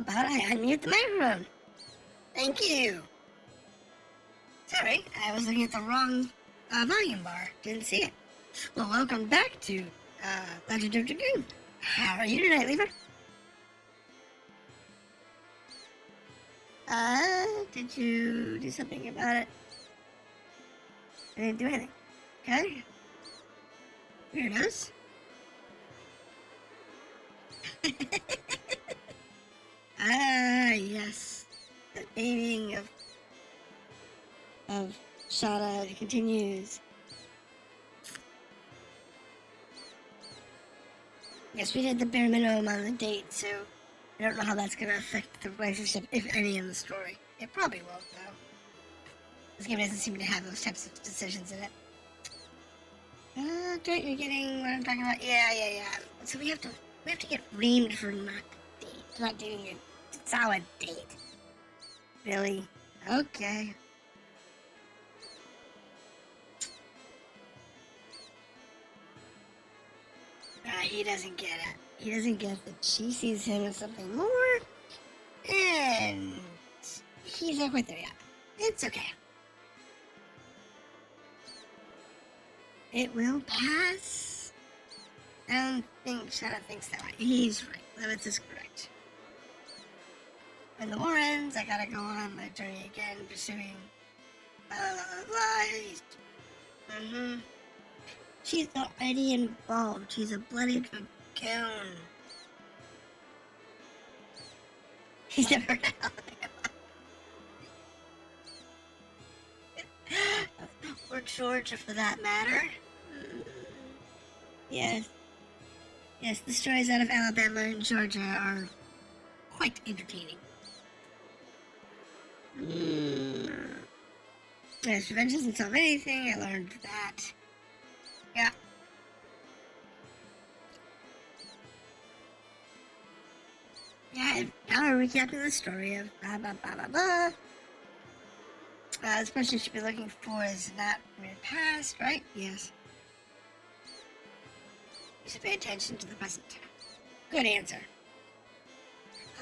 about I unmute the microphone? Thank you. Sorry, I was looking at the wrong volume bar. Didn't see it. Well, welcome back to Legend of Dragoon. How are you tonight, Lever? Did you do something about it? I didn't do anything. Okay. Weirdos. Yes. The babying of Shada continues. Yes, we did the bare minimum on the date, so I don't know how that's going to affect the relationship, if any, in the story. It probably won't, though. This game doesn't seem to have those types of decisions in it. Great, you're getting what I'm talking about? Yeah. So we have to get reamed for not doing a solid date. Really? Okay. He doesn't get it. He doesn't get that she sees him as something more, and he's not quite there yet. It's okay. It will pass. I don't think Shadow thinks that way. He's right. Levitz is correct. When the war ends, I gotta go on my journey again, pursuing blah blah blah. She's already involved. She's a bloody dragoon. He's never heard of Alabama. Or Georgia, for that matter. Yes, the stories out of Alabama and Georgia are quite entertaining. Yes, revenge doesn't solve anything. I learned that. Yeah. Yeah, now we're recapping the story of blah blah blah blah blah. This person you should be looking for is not from your past, right? Yes. You should pay attention to the present. Good answer.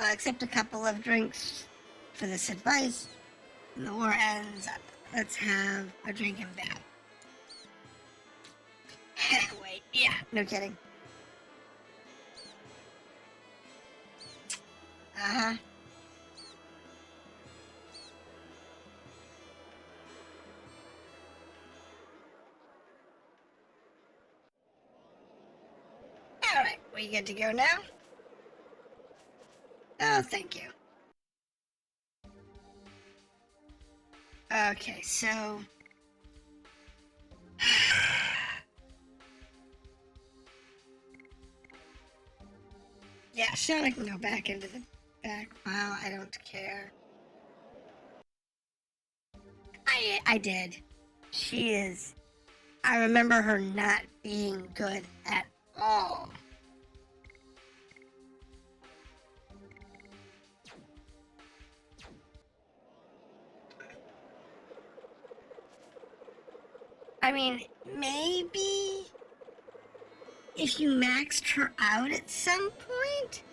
Accept a couple of drinks for this advice. When the war ends, let's have a drink in bed. Wait, yeah, no kidding. Uh-huh. Alright, we good to go now? Oh, thank you. Okay, so... yeah, Shauna can go back into the back pile. I don't care. I did. She is... I remember her not being good at all. I mean, maybe if you maxed her out at some point,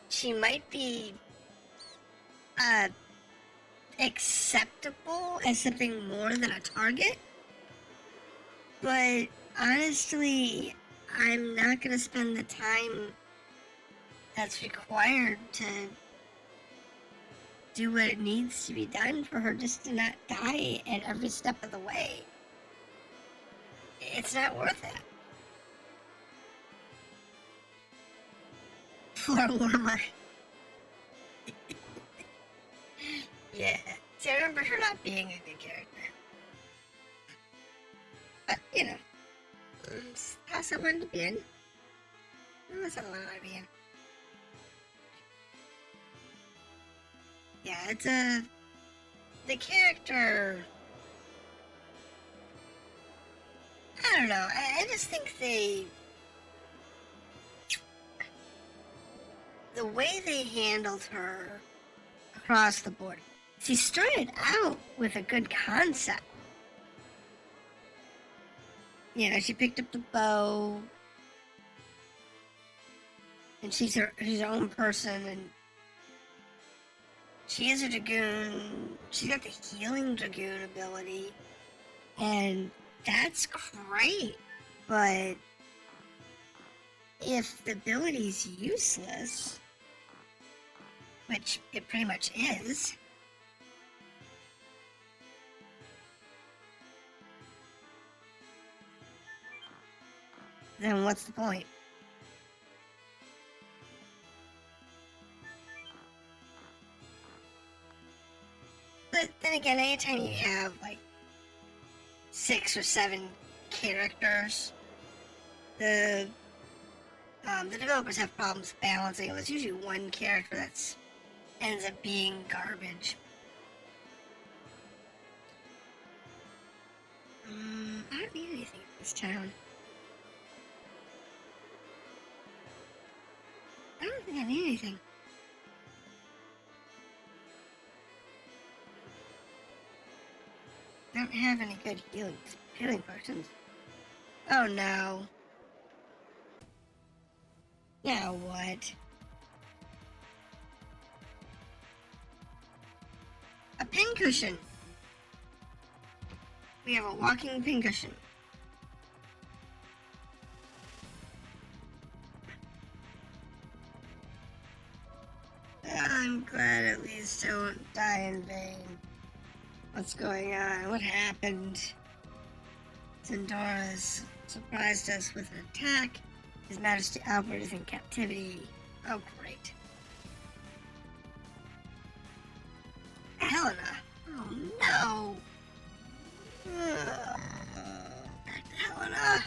she might be acceptable as something more than a target. But honestly, I'm not going to spend the time that's required to do what needs to be done for her just to not die at every step of the way. It's not worth it. Floor warmer. Yeah. See, I remember her not being a good character. But, you know, that's not one to be in. That's not one to be in. Yeah, it's the character... I don't know, I just think the way they handled her across the board. She started out with a good concept. You know, she picked up the bow, and she's her own person, and She is a Dragoon. She's got the healing Dragoon ability. And that's great. But if the ability's useless, which it pretty much is, then what's the point? But then again, anytime you have like 6 or 7 characters, the developers have problems balancing. There's usually one character that ends up being garbage. I don't need anything in this town. I don't think I need anything. I don't have any good healing potions. Oh no. Now what? A pincushion! We have a walking pincushion. I'm glad at least I won't die in vain. What's going on? What happened? Zendora's surprised us with an attack. His Majesty Albert is in captivity. Oh, great. Helena! Oh, no! Back to Helena!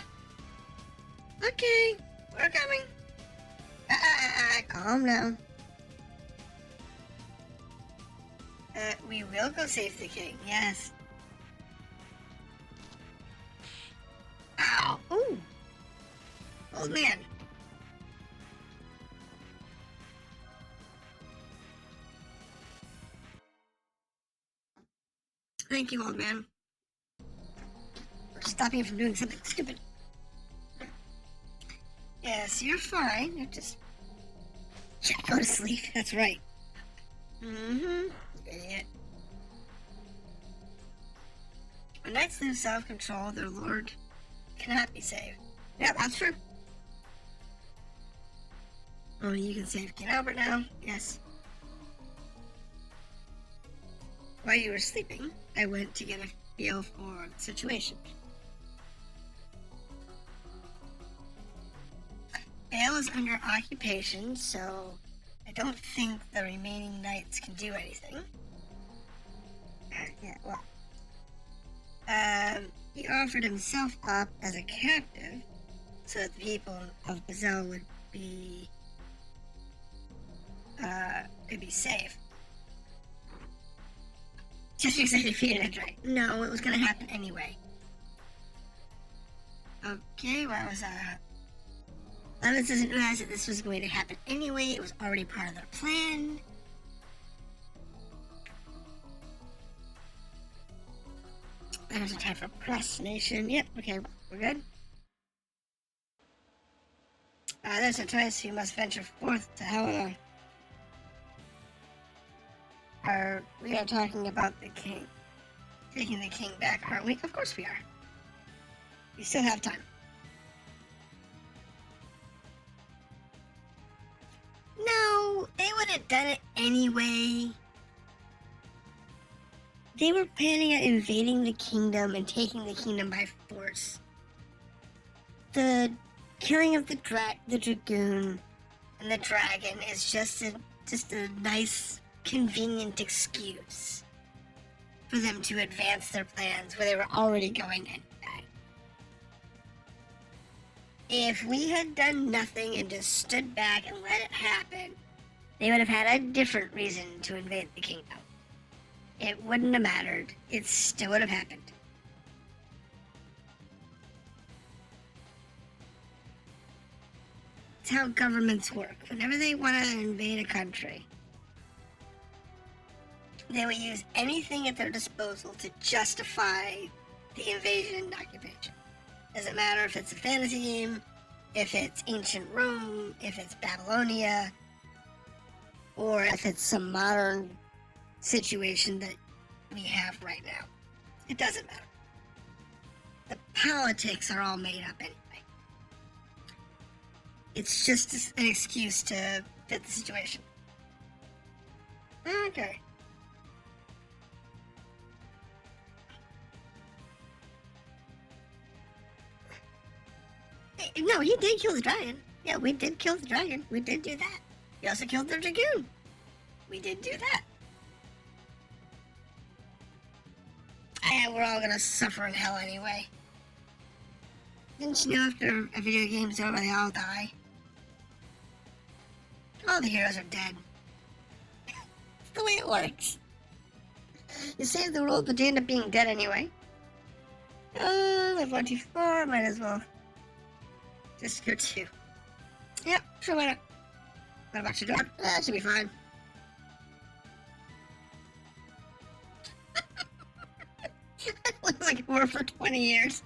Okay, we're coming. Calm down. We will go save the king, yes. Ow! Ooh! Old man! Thank you, old man. For stopping you from doing something stupid. Yes, you're fine. You're just... go to sleep, that's right. Idiot. When knights lose self-control, their lord cannot be saved. Yeah, that's true. Oh, you can save King Albert now? Yes. While you were sleeping, I went to get a feel for the situation. Vale is under occupation, so I don't think the remaining knights can do anything. Yeah, well. He offered himself up as a captive so that the people of Bazel would be, could be safe. Just because I defeated a dragon. No, it was gonna happen anyway. Okay, where was that? Lemons doesn't realize that this was going to happen anyway. It was already part of their plan. There's a time for procrastination. Yep, okay, we're good. There's a choice. You must venture forth to Helena. We are talking about the king. Taking the king back, aren't we? Of course we are. We still have time. No, they would have done it anyway. They were planning on invading the kingdom and taking the kingdom by force. The killing of the Dragoon and the dragon is just a nice, convenient excuse for them to advance their plans where they were already going anyway. If we had done nothing and just stood back and let it happen, they would have had a different reason to invade the kingdom. It wouldn't have mattered. It still would have happened. It's how governments work. Whenever they want to invade a country, they will use anything at their disposal to justify the invasion and occupation. Doesn't matter if it's a fantasy game, if it's ancient Rome, if it's Babylonia, or if it's some modern situation that we have right now. It doesn't matter. The politics are all made up anyway. It's just an excuse to fit the situation. Okay. No, he did kill the dragon. Yeah, we did kill the dragon. We did do that. We also killed the Dragoon. We did do that. And we're all gonna suffer in hell anyway. Didn't you know after a video game's over, they all die? All the heroes are dead. It's the way it works. You save the world, but you end up being dead anyway. Level 24, might as well just go 2. Yep, sure, why not? What about your dog? That should be fine. Looks like it worked for 20 years.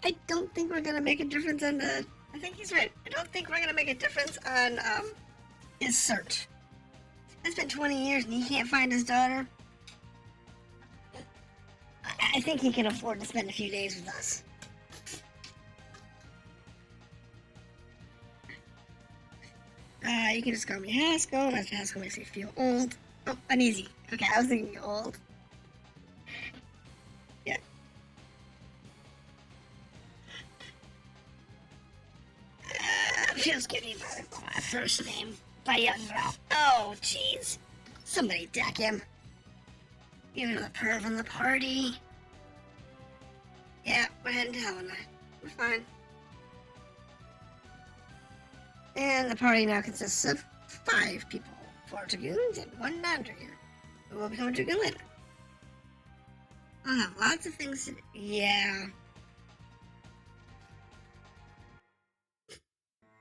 I don't think we're gonna make a difference on the... I think he's right. I don't think we're gonna make a difference on his search. It's been 20 years and he can't find his daughter. I think he can afford to spend a few days with us. You can just call me Haskell. That's Haskell makes me feel old. Oh, uneasy. Okay, I was thinking old. Yeah. Feels good by my first name. By young girl. Oh, jeez. Somebody deck him. Even the perv in the party. Yeah, we're heading to Helena. We're fine. And the party now consists of 5 people. 4 Dragoons and 1 non-Dragoon. Who will become a Dragoon later. I'll have lots of things to do. Yeah.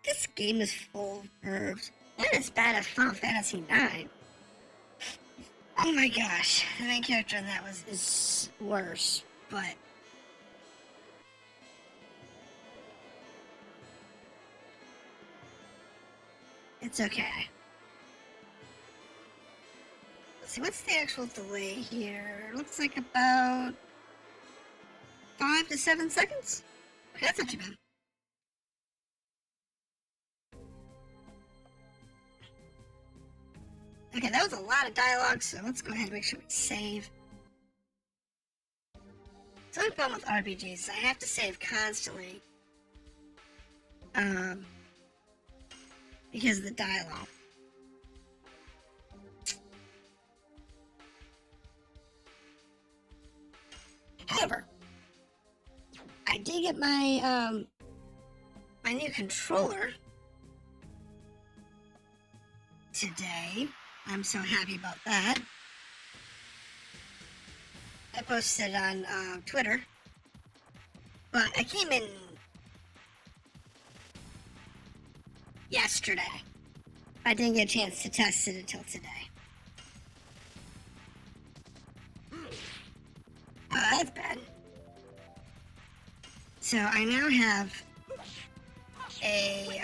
This game is full of pervs. Not as bad as Final Fantasy IX. Oh my gosh. The main character in that is worse, but... it's okay. Let's see, what's the actual delay here? Looks like about 5 to 7 seconds? Okay, that's not too bad. Okay, that was a lot of dialogue, so let's go ahead and make sure we save. So the problem with RPGs is I have to save constantly. Because of the dialogue. However, I did get my my new controller today. I'm so happy about that. I posted it on Twitter, but I came in yesterday. I didn't get a chance to test it until today. That's bad. So I now have a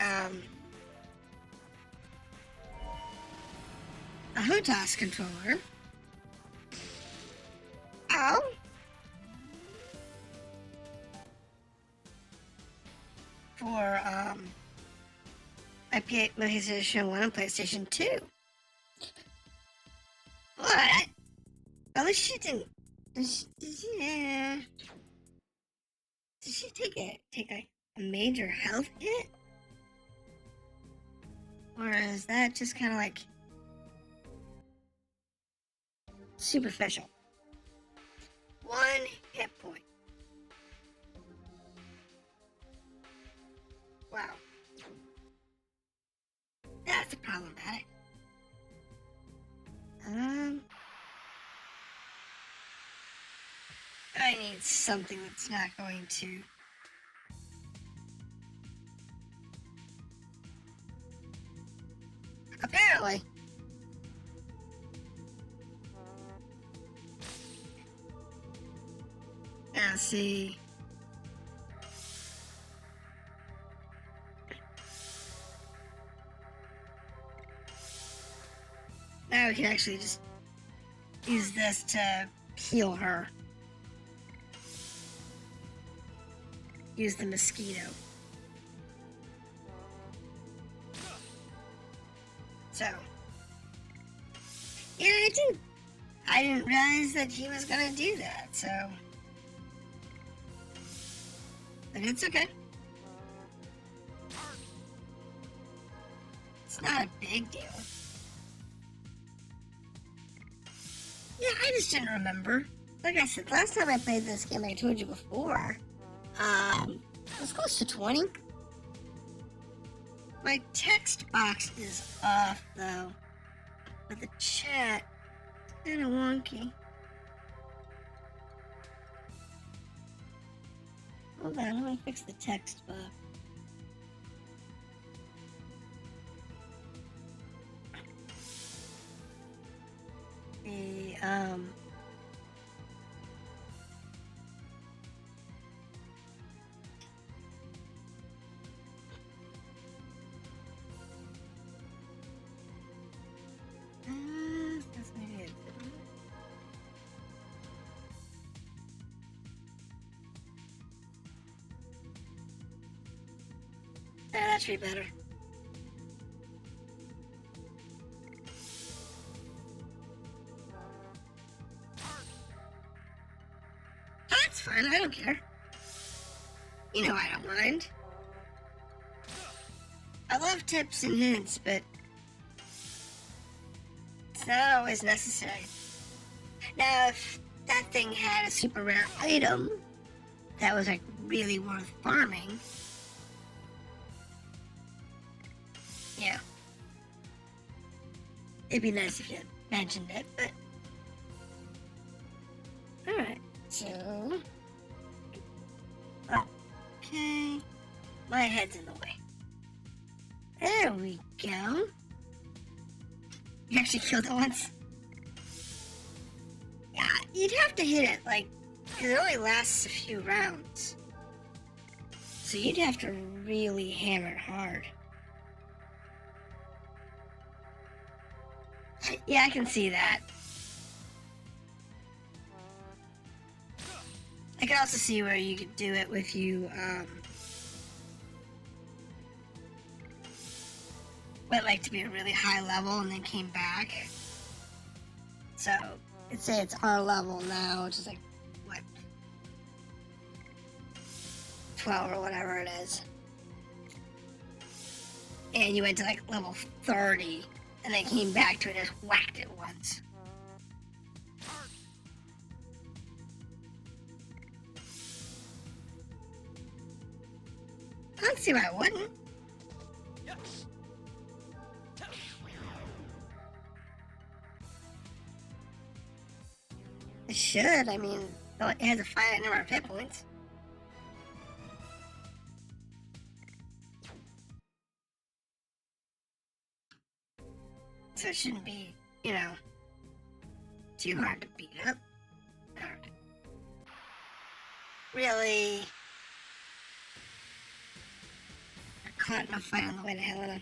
HOTAS controller. Oh. For my PlayStation 1 and PlayStation 2. What? At least she didn't. Did she take a major health hit? Or is that just kind of like superficial? 1 hit point. Wow. That's problematic. I need something that's not going to... Apparently. Now see... we can actually just use this to heal her. Use the mosquito. So, yeah, I didn't realize that he was gonna do that, so. But it's okay. It's not a big deal. Yeah, I just didn't remember. Like I said, last time I played this game, I told you before, it was close to 20. My text box is off, though. But the chat is kind of wonky. Hold on, I'm gonna fix the text box. That's maybe it. Yeah, that should be better. That's fine, I don't care. You know I don't mind. I love tips and hints, but it's not always necessary. Now, if that thing had a super rare item that was like really worth farming, yeah, it'd be nice if you had mentioned it, but alright, so okay, my head's in the way. There we go. You actually killed it once. Yeah, you'd have to hit it, like, because it only lasts a few rounds. So you'd have to really hammer hard. Yeah, I can see that. I can also see where you could do it with you, went like to be a really high level and then came back. So, let's say it's our level now, which is like, what, 12 or whatever it is. And you went to like level 30 and then came back to it and just whacked it once. I don't see why I wouldn't. It should, I mean, it has a finite number of hit points. So it shouldn't be, you know, too hard to beat up. Alright. Really? I caught in a fight on the way to Helena.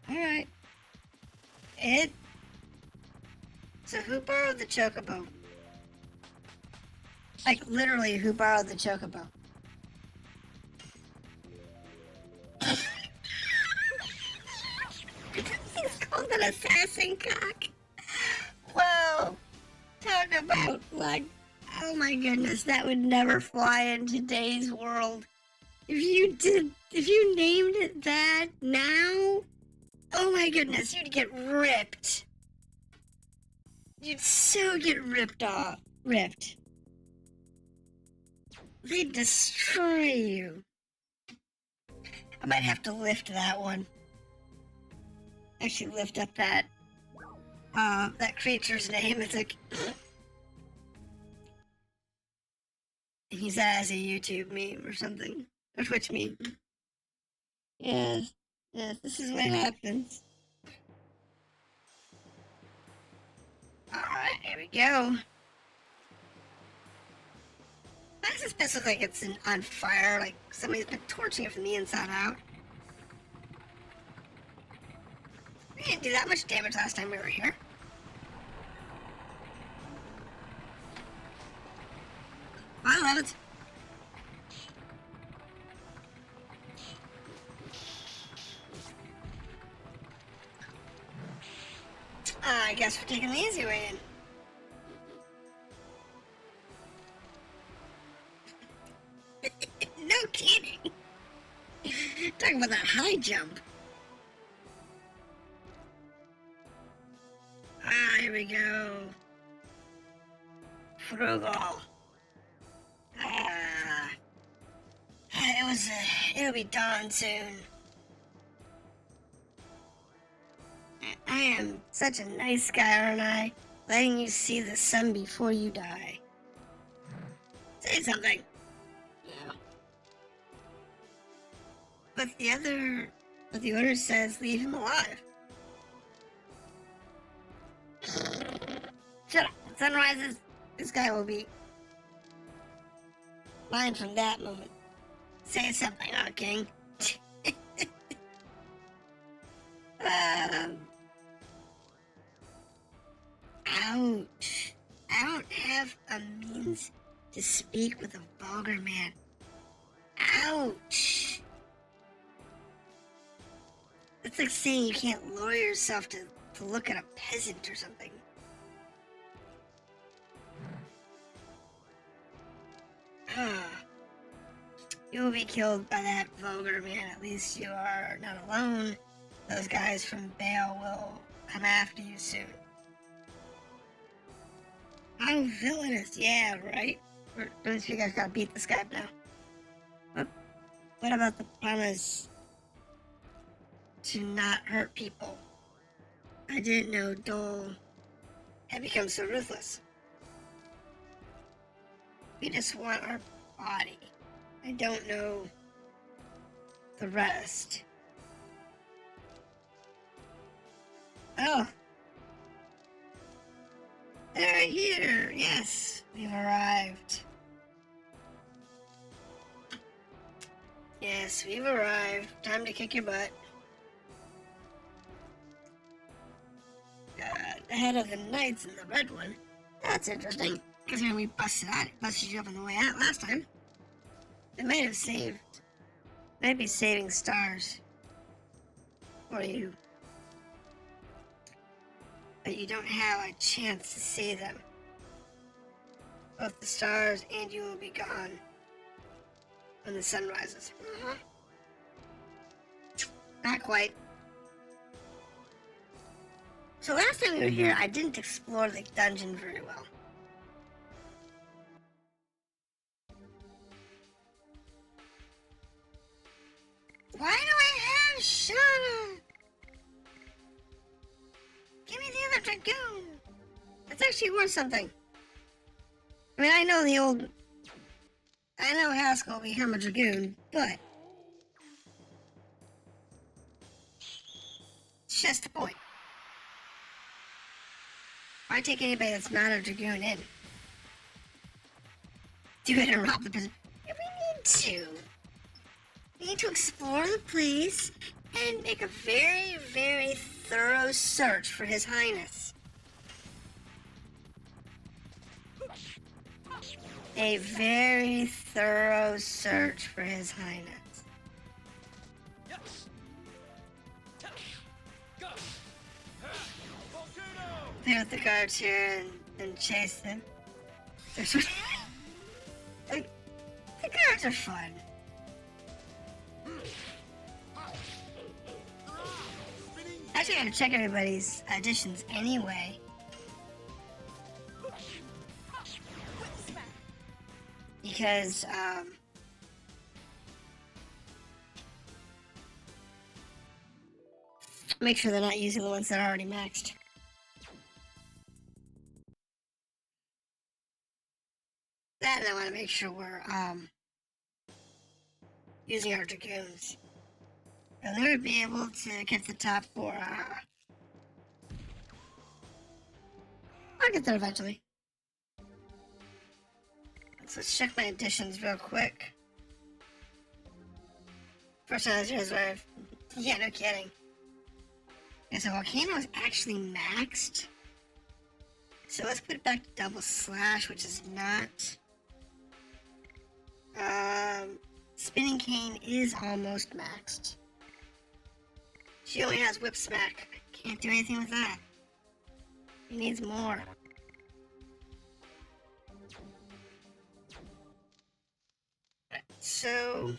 Alright. So who borrowed the chocobo? Like, literally, who borrowed the chocobo? He's called an assassin cock. Whoa. Talk about, like, oh my goodness, that would never fly in today's world. If you named it that now, oh my goodness, you'd get ripped. You'd so get ripped. They'd destroy you. I might have to lift that one. Actually lift up that creature's name. It's like, and use that as a YouTube meme or something. Or Twitch meme. Yes, this is what happens. Alright, here we go. Why does this place look like it's on fire? Like somebody's been torching it from the inside out. We didn't do that much damage last time we were here. I love it. I guess we're taking the easy way in. No kidding. Talking about that high jump. Ah, here we go. Frugal. It'll be dawn soon. I am such a nice guy, aren't I? Letting you see the sun before you die. Say something. Yeah. But the order says leave him alive. Shut up. When sun rises, this guy will be mine from that moment. Say something, oh king. Ouch. I don't have a means to speak with a vulgar man. Ouch. That's like saying you can't lower yourself to look at a peasant or something. You will be killed by that vulgar man. At least you are not alone. Those guys from Bale will come after you soon. How villainous. Yeah, right? Those you guys gotta beat this guy now. What about the promise to not hurt people? I didn't know Dole had become so ruthless. We just want our body. I don't know the rest. Oh. They're here. Yes, we've arrived. Yes, we've arrived. Time to kick your butt. The head of the knights and the red one. That's interesting. Because when we busted you up on the way out last time. They might be saving stars for you. But you don't have a chance to see them. Both the stars and you will be gone when the sun rises. Not quite. So last time we were here, I didn't explore the dungeon very well. Why do I have Shauna? Give me the other Dragoon. That's actually worth something. I mean, I know Haskell will become a Dragoon, but it's just the point. Why take anybody that's not a Dragoon in? Do it and rob the prison. We need to explore the place and make a very, very thorough search for His Highness. A very thorough search for His Highness. Play with the guards here and chase them. The guards are fun. Actually, I gotta check everybody's additions anyway. Because, make sure they're not using the ones that are already maxed. That, and I want to make sure we're, using our Dragoons. I'll never be able to get the top 4. I'll get there eventually. Let's check my additions real quick. First Reserve. Yeah, no kidding. Okay, so Volcano is actually maxed. So let's put it back to double slash, which is not. Spinning Cane is almost maxed. She only has Whip Smack. Can't do anything with that. He needs more. Right, so...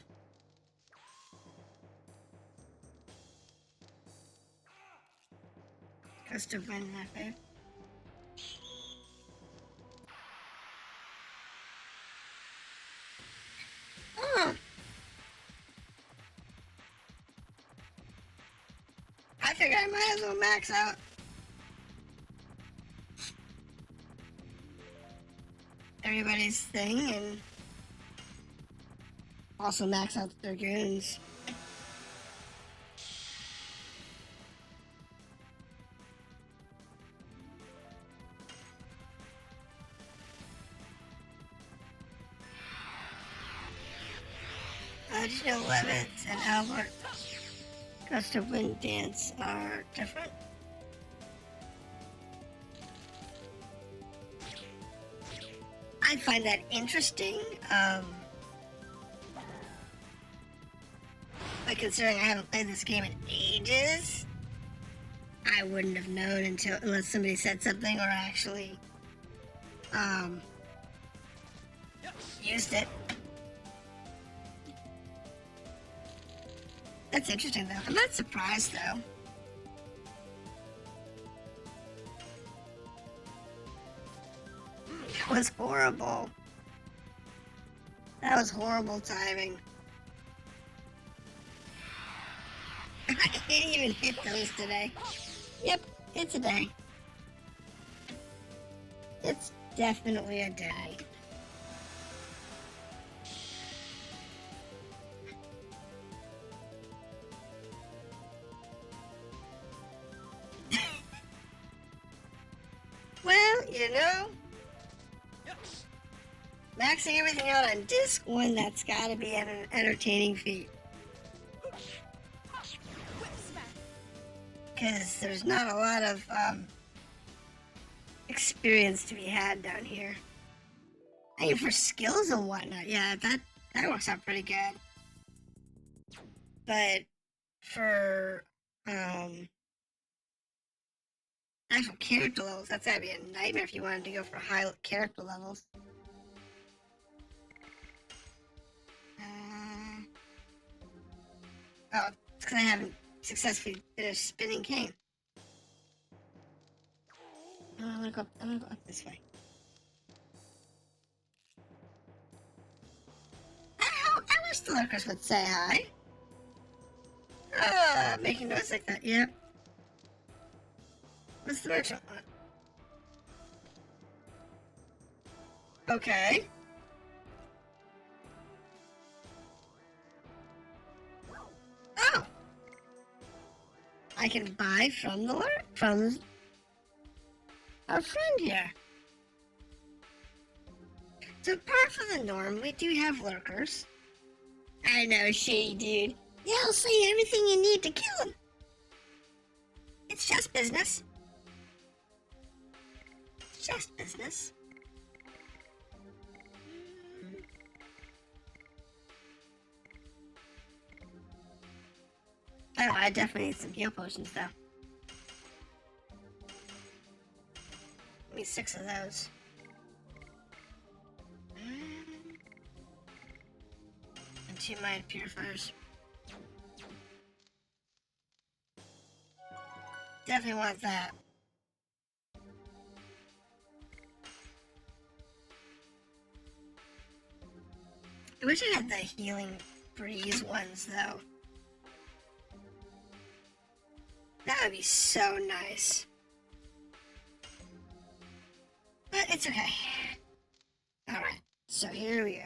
Gust of Wind, my favorite. Oh! I think I might as well max out. Everybody's thing and also max out the Dragoons. Did you know Levitz and Albert Gust of Wind Dance are different? I find that interesting, but considering I haven't played this game in ages, I wouldn't have known unless somebody said something or actually, used it. That's interesting, though. I'm not surprised, though. That was horrible. That was horrible timing. I can't even hit those today. Yep, it's a day. It's definitely a day. Well, you know, maxing everything out on disc 1, that's gotta be an entertaining feat. Because there's not a lot of experience to be had down here. I mean, for skills and whatnot, yeah, that works out pretty good. But for actual character levels, that's gotta be a nightmare if you wanted to go for high character levels. Oh, it's because I haven't successfully finished Spinning Cane. Oh, I'm gonna go up this way. I wish the lurkers would say hi. Making noise like that, yep. What's the merchant one? Okay. Oh! I can buy from from our friend here. So par for the norm, we do have lurkers. I know, shady dude. They'll say everything you need to kill him. It's just business. It's just business. Oh, I definitely need some heal potions, though. Give me 6 of those. And 2 mind purifiers. Definitely want that. I wish I had the healing breeze ones, though. That would be so nice. But it's okay. Alright, so here we go.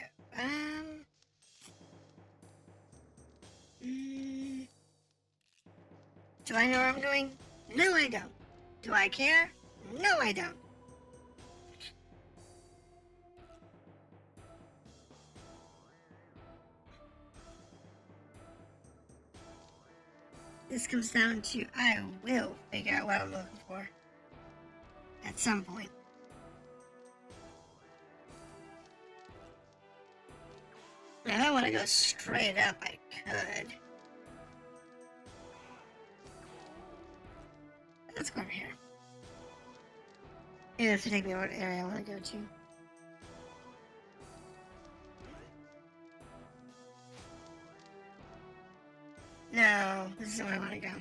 Do I know what I'm doing? No, I don't. Do I care? No, I don't. this comes down to I will figure out what I'm looking for at some point. Now, if I want to go straight up, I could. Let's go over here. Maybe this will take me to what area I want to go to. No, this isn't where I want to go.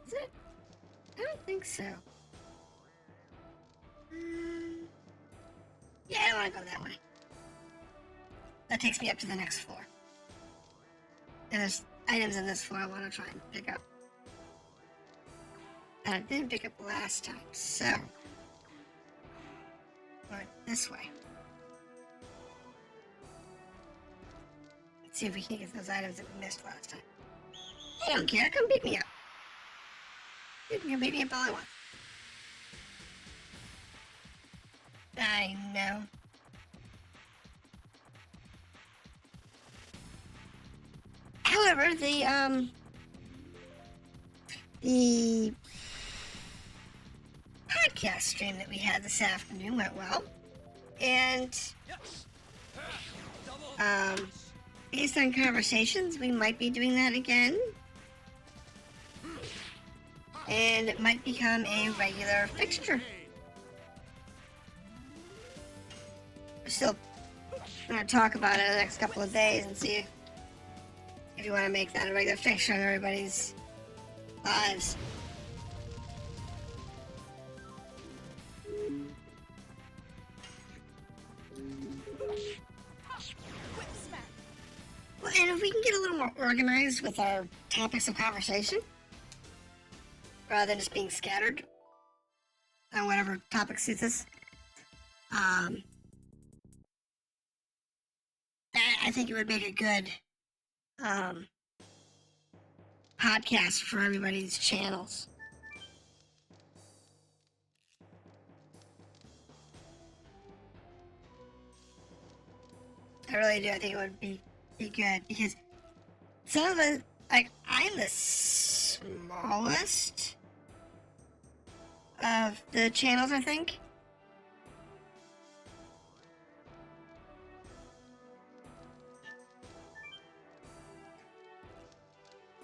Is it? I don't think so. Yeah, I don't want to go that way. That takes me up to the next floor. And there's items in this floor I want to try and pick up. And I didn't pick up last time, so... Going this way. Let's see if we can get those items that we missed last time. I don't care, come beat me up. You can beat me up all I want. I know. However, the podcast stream that we had this afternoon went well, and based on conversations, we might be doing that again, and it might become a regular fixture. We're still going to talk about it in the next couple of days and see if you want to make that a regular fixture in everybody's lives. Well, and if we can get a little more organized with our topics of conversation, rather than just being scattered on whatever topic suits us, I think it would make a good podcast for everybody's channels. I really do. I think it would be good because some of us, like, I'm the smallest of the channels, I think.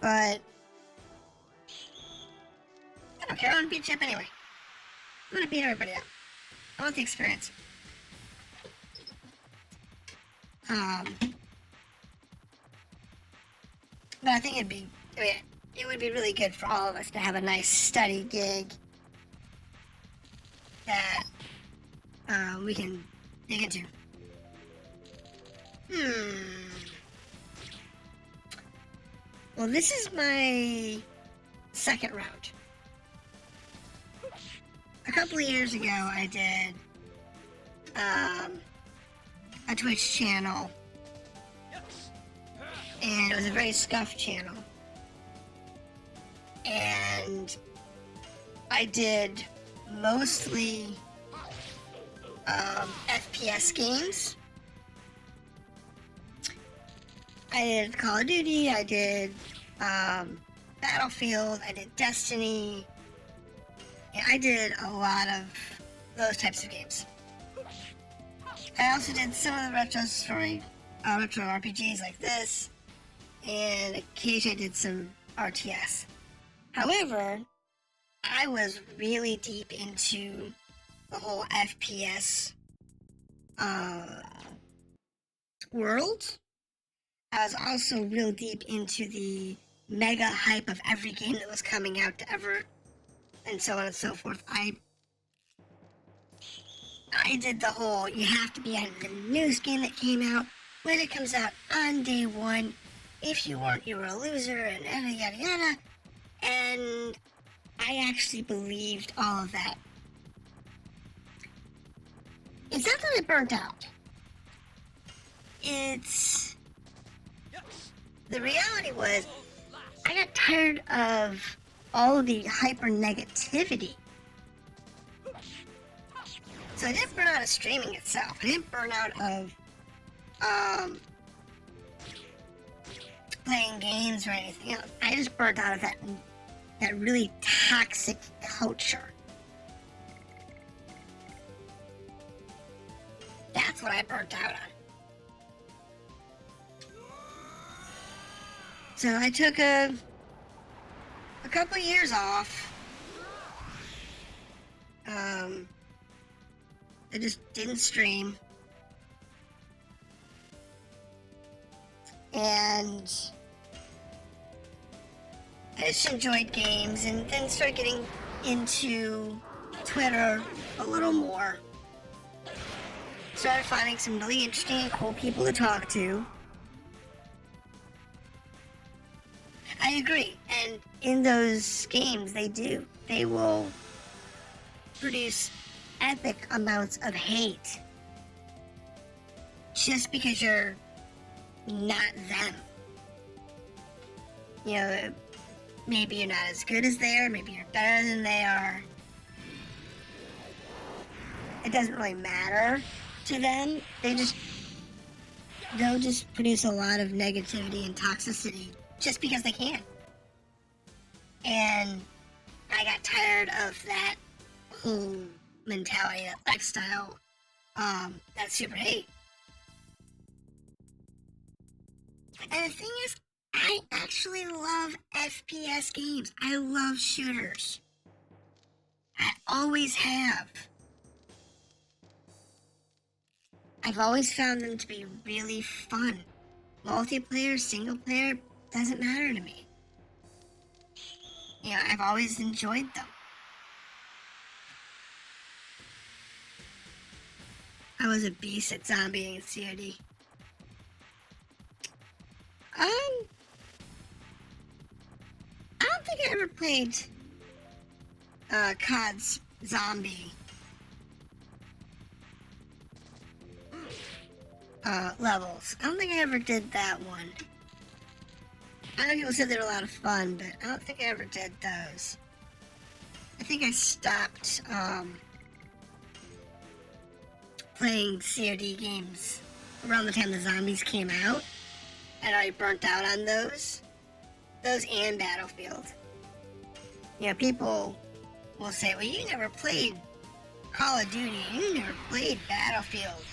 But I don't care. I want to beat you up anyway. I'm gonna beat everybody up. I want the experience. But I think it would be really good for all of us to have a nice study gig that we can dig into. Well, this is my second round. A couple of years ago, I did a Twitch channel, and it was a very scuffed channel, and I did mostly FPS games. I did Call of Duty, I did Battlefield, I did Destiny, and I did a lot of those types of games. I also did some of the retro RPGs like this, and occasionally I did some RTS. However, I was really deep into the whole FPS world. I was also real deep into the mega hype of every game that was coming out to ever, and so on and so forth. I did the whole, you have to be on the newest game that came out when it comes out on day one. If you weren't, you were a loser, and yada yada yada. And I actually believed all of that. It's not that I burnt out. It's... The reality was, I got tired of all the hyper negativity. So I didn't burn out of streaming itself. I didn't burn out of playing games or anything else. I just burnt out of that really toxic culture. That's what I burnt out on. So I took a couple years off. I just didn't stream. And I just enjoyed games, and then started getting into Twitter a little more. Started finding some really interesting and cool people to talk to. I agree, and in those games they will produce epic amounts of hate just because you're not them. You know, maybe you're not as good as they are, maybe you're better than they are. It doesn't really matter to them. They'll just produce a lot of negativity and toxicity just because they can. And I got tired of that whole mentality, that lifestyle, that super hate. And the thing is, I actually love FPS games. I love shooters. I always have. I've always found them to be really fun. Multiplayer, single player, doesn't matter to me. You know, I've always enjoyed them. I was a beast at zombieing and COD. I don't think I ever played COD's zombie levels. I don't think I ever did that one. I know people said they were a lot of fun, but I don't think I ever did those. I think I stopped playing COD games around the time the zombies came out. And I burnt out on those and Battlefield. You know, people will say, well, you never played Call of Duty, you never played Battlefield,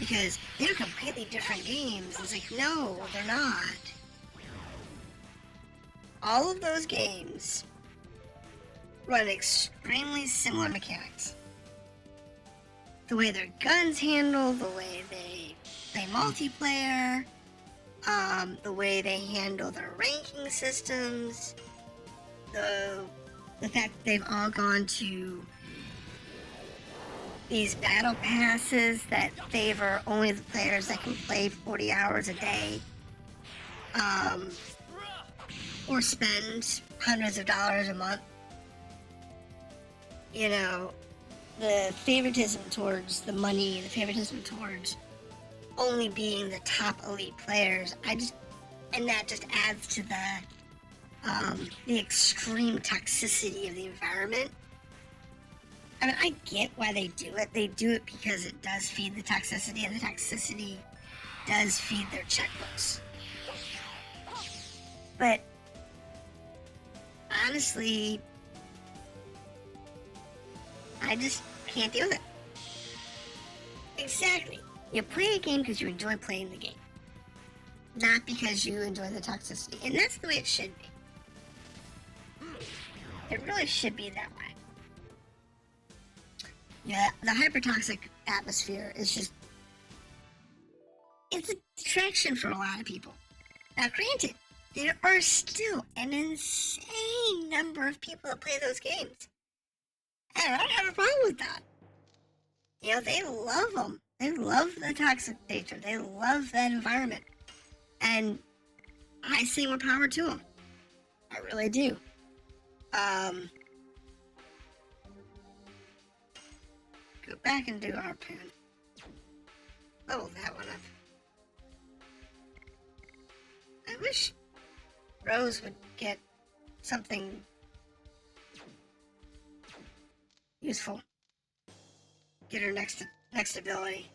because they're completely different games. It's like, no, they're not. All of those games run extremely similar mechanics. The way their guns handle, the way they play multiplayer, the way they handle their ranking systems, the fact that they've all gone to these battle passes that favor only the players that can play 40 hours a day, or spend hundreds of dollars a month. You know, the favoritism towards the money, the favoritism towards only being the top elite players, and that just adds to the extreme toxicity of the environment. I mean, I get why they do it. They do it because it does feed the toxicity, and the toxicity does feed their checkbooks. But honestly, I just can't deal with it. Exactly. You play a game because you enjoy playing the game, not because you enjoy the toxicity. And that's the way it should be. It really should be that way. Yeah, the hypertoxic atmosphere is just, it's a distraction for a lot of people. Now, granted, there are still an insane number of people that play those games. And I don't have a problem with that. You know, they love them. They love the toxic nature. They love that environment. And I say more power to them. I really do. Go back and do harpoon. Level that one up. I wish Rose would get something useful. Get her next ability.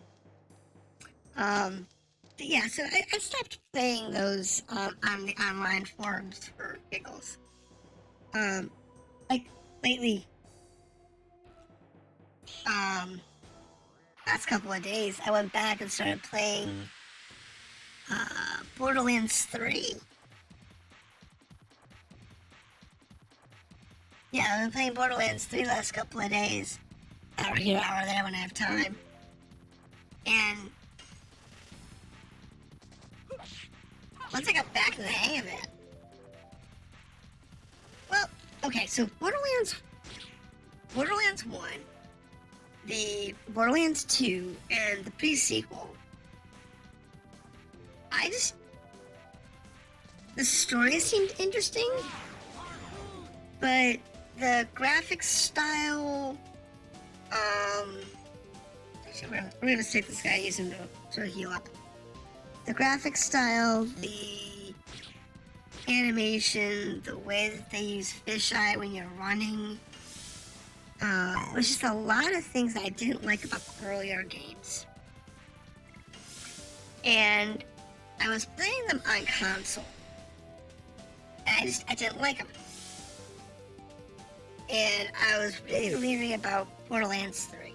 yeah, so I stopped playing those on the online forums for giggles. Like lately, last couple of days, I went back and started playing Borderlands 3. Yeah, I've been playing Borderlands 3 last couple of days. Hour here, hour there when I have time. And once I got back in the hang of it, well, okay, so Borderlands 1, the Borderlands 2, and the pre-sequel, the story seemed interesting, but the graphics style, actually, we're gonna take this guy, use him to heal up. The graphics style, the animation, the way that they use fisheye when you're running, it was just a lot of things that I didn't like about the earlier games. And I was playing them on console, and I didn't like them. And I was really leery about Borderlands 3.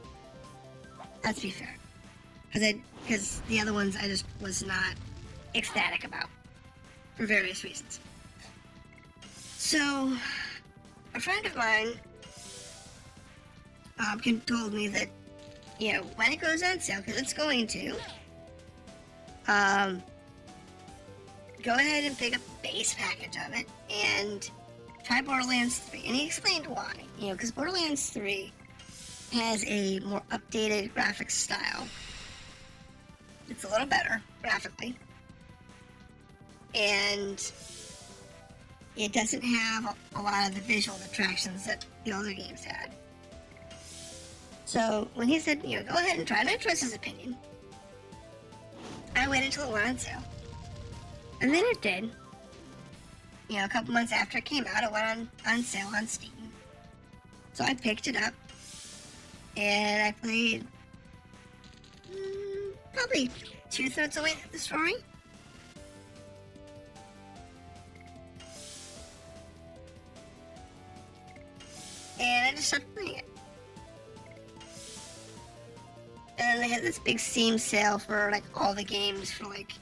Let's be fair. Because the other ones I just was not ecstatic about. For various reasons. So, a friend of mine told me that, you know, when it goes on sale, because it's going to, go ahead and pick up the base package of it and try Borderlands 3. And he explained why. You know, because Borderlands 3 has a more updated graphics style. It's a little better graphically. And it doesn't have a lot of the visual attractions that the older games had. So when he said, you know, go ahead and try it, I trust his opinion. I waited until it went on sale. And then it did. You know, a couple months after it came out, it went on sale on Steam. So I picked it up. And I played probably 2/3 of the way through the story. And I just stopped playing it. And then they had this big Steam sale for like all the games for like,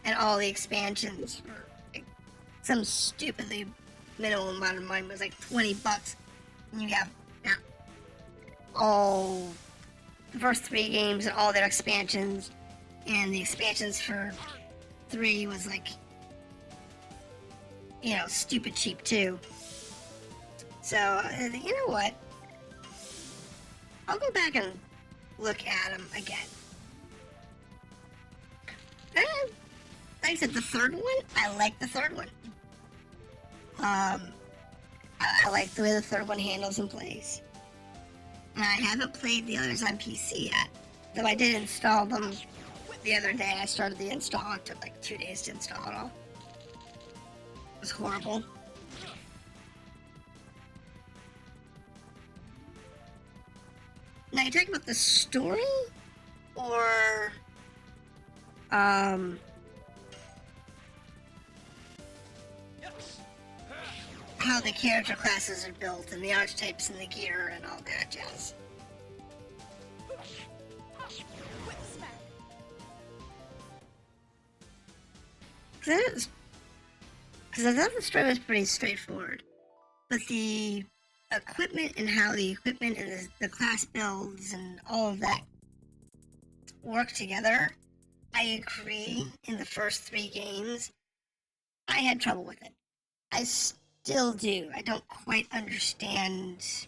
and all the expansions for like, some stupidly minimal amount of money. It was like $20. And you have all the first 3 games and all their expansions. And the expansions for 3 was like, you know, stupid cheap too. So, you know what? I'll go back and look at them again. And, like I said, the third one, I like the third one. I like the way the third one handles and plays. And I haven't played the others on PC yet. Though I did install them the other day. I started the install. It took like 2 days to install it all. It was horrible. Now, you're talking about the story? Or, how the character classes are built, and the archetypes, and the gear, and all that jazz. Because I thought the story was pretty straightforward. But the equipment and how the equipment and the class builds and all of that work together, I agree. In the first 3 games, I had trouble with it. I still do. I don't quite understand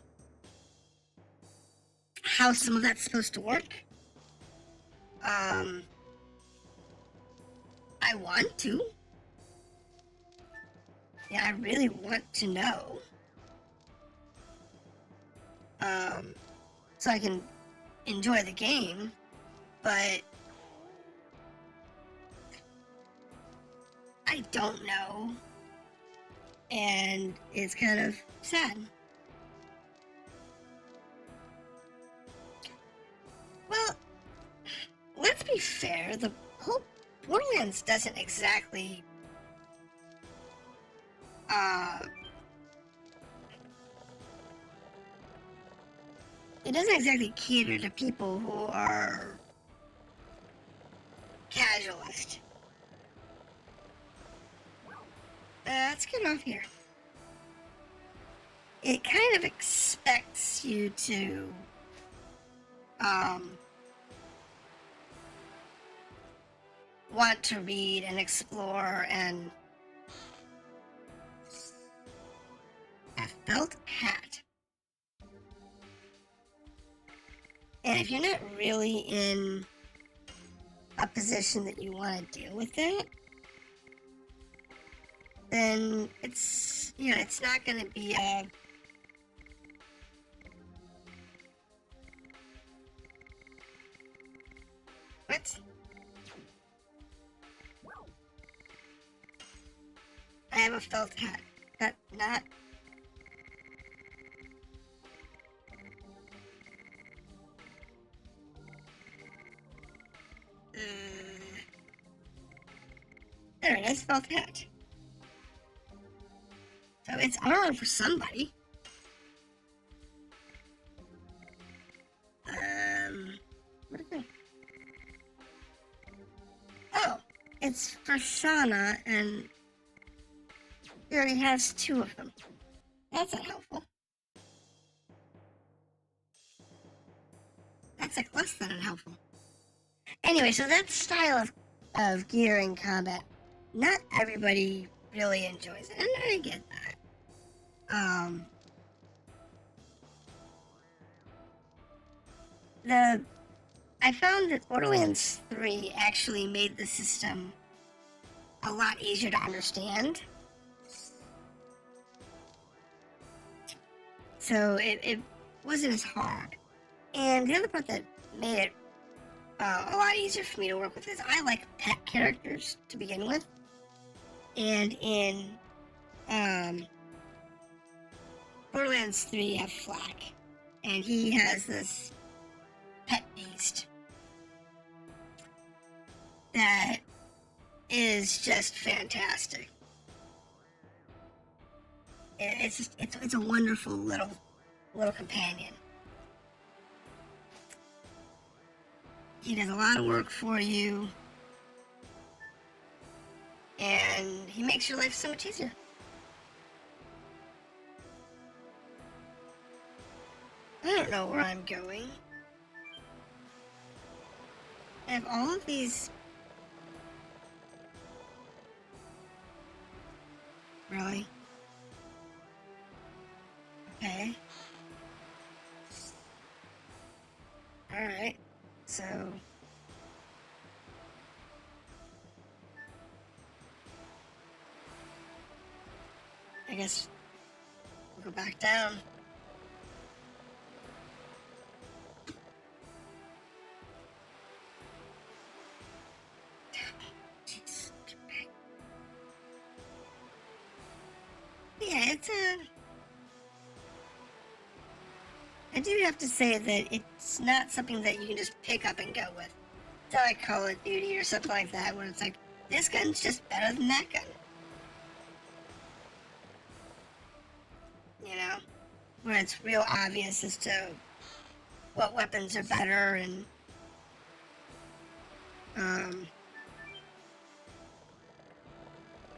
how some of that's supposed to work. I want to. Yeah, I really want to know. So I can enjoy the game, but I don't know, and it's kind of sad. Well, let's be fair, the whole Borderlands doesn't exactly it doesn't exactly cater to people who are casualist. Let's get off here. It kind of expects you to want to read and explore, and a felt hat. And if you're not really in a position that you want to deal with it, then it's not going to be a what? I have a felt hat. That not. There it is, felt hat. So it's armor for somebody. What is it? Oh, it's for Shauna, and he already has 2 of them. That's not helpful. That's like less than unhelpful. Anyway, so that style of gear in combat, not everybody really enjoys it, and I get that. I found that Borderlands 3 actually made the system a lot easier to understand. So it wasn't as hard. And the other part that made it a lot easier for me to work with is I like pet characters to begin with. And in Borderlands 3, you have Flak. And he has this pet beast that is just fantastic. It's a wonderful little companion. He does a lot of work for you, and he makes your life so much easier. I don't know where I'm going. I have all of these. Really? Okay. Alright. So. I guess we'll go back down. Yeah, I do have to say that it's not something that you can just pick up and go with. It's not like Call of Duty or something like that, where it's like, this gun's just better than that gun. You know? Where it's real obvious as to what weapons are better and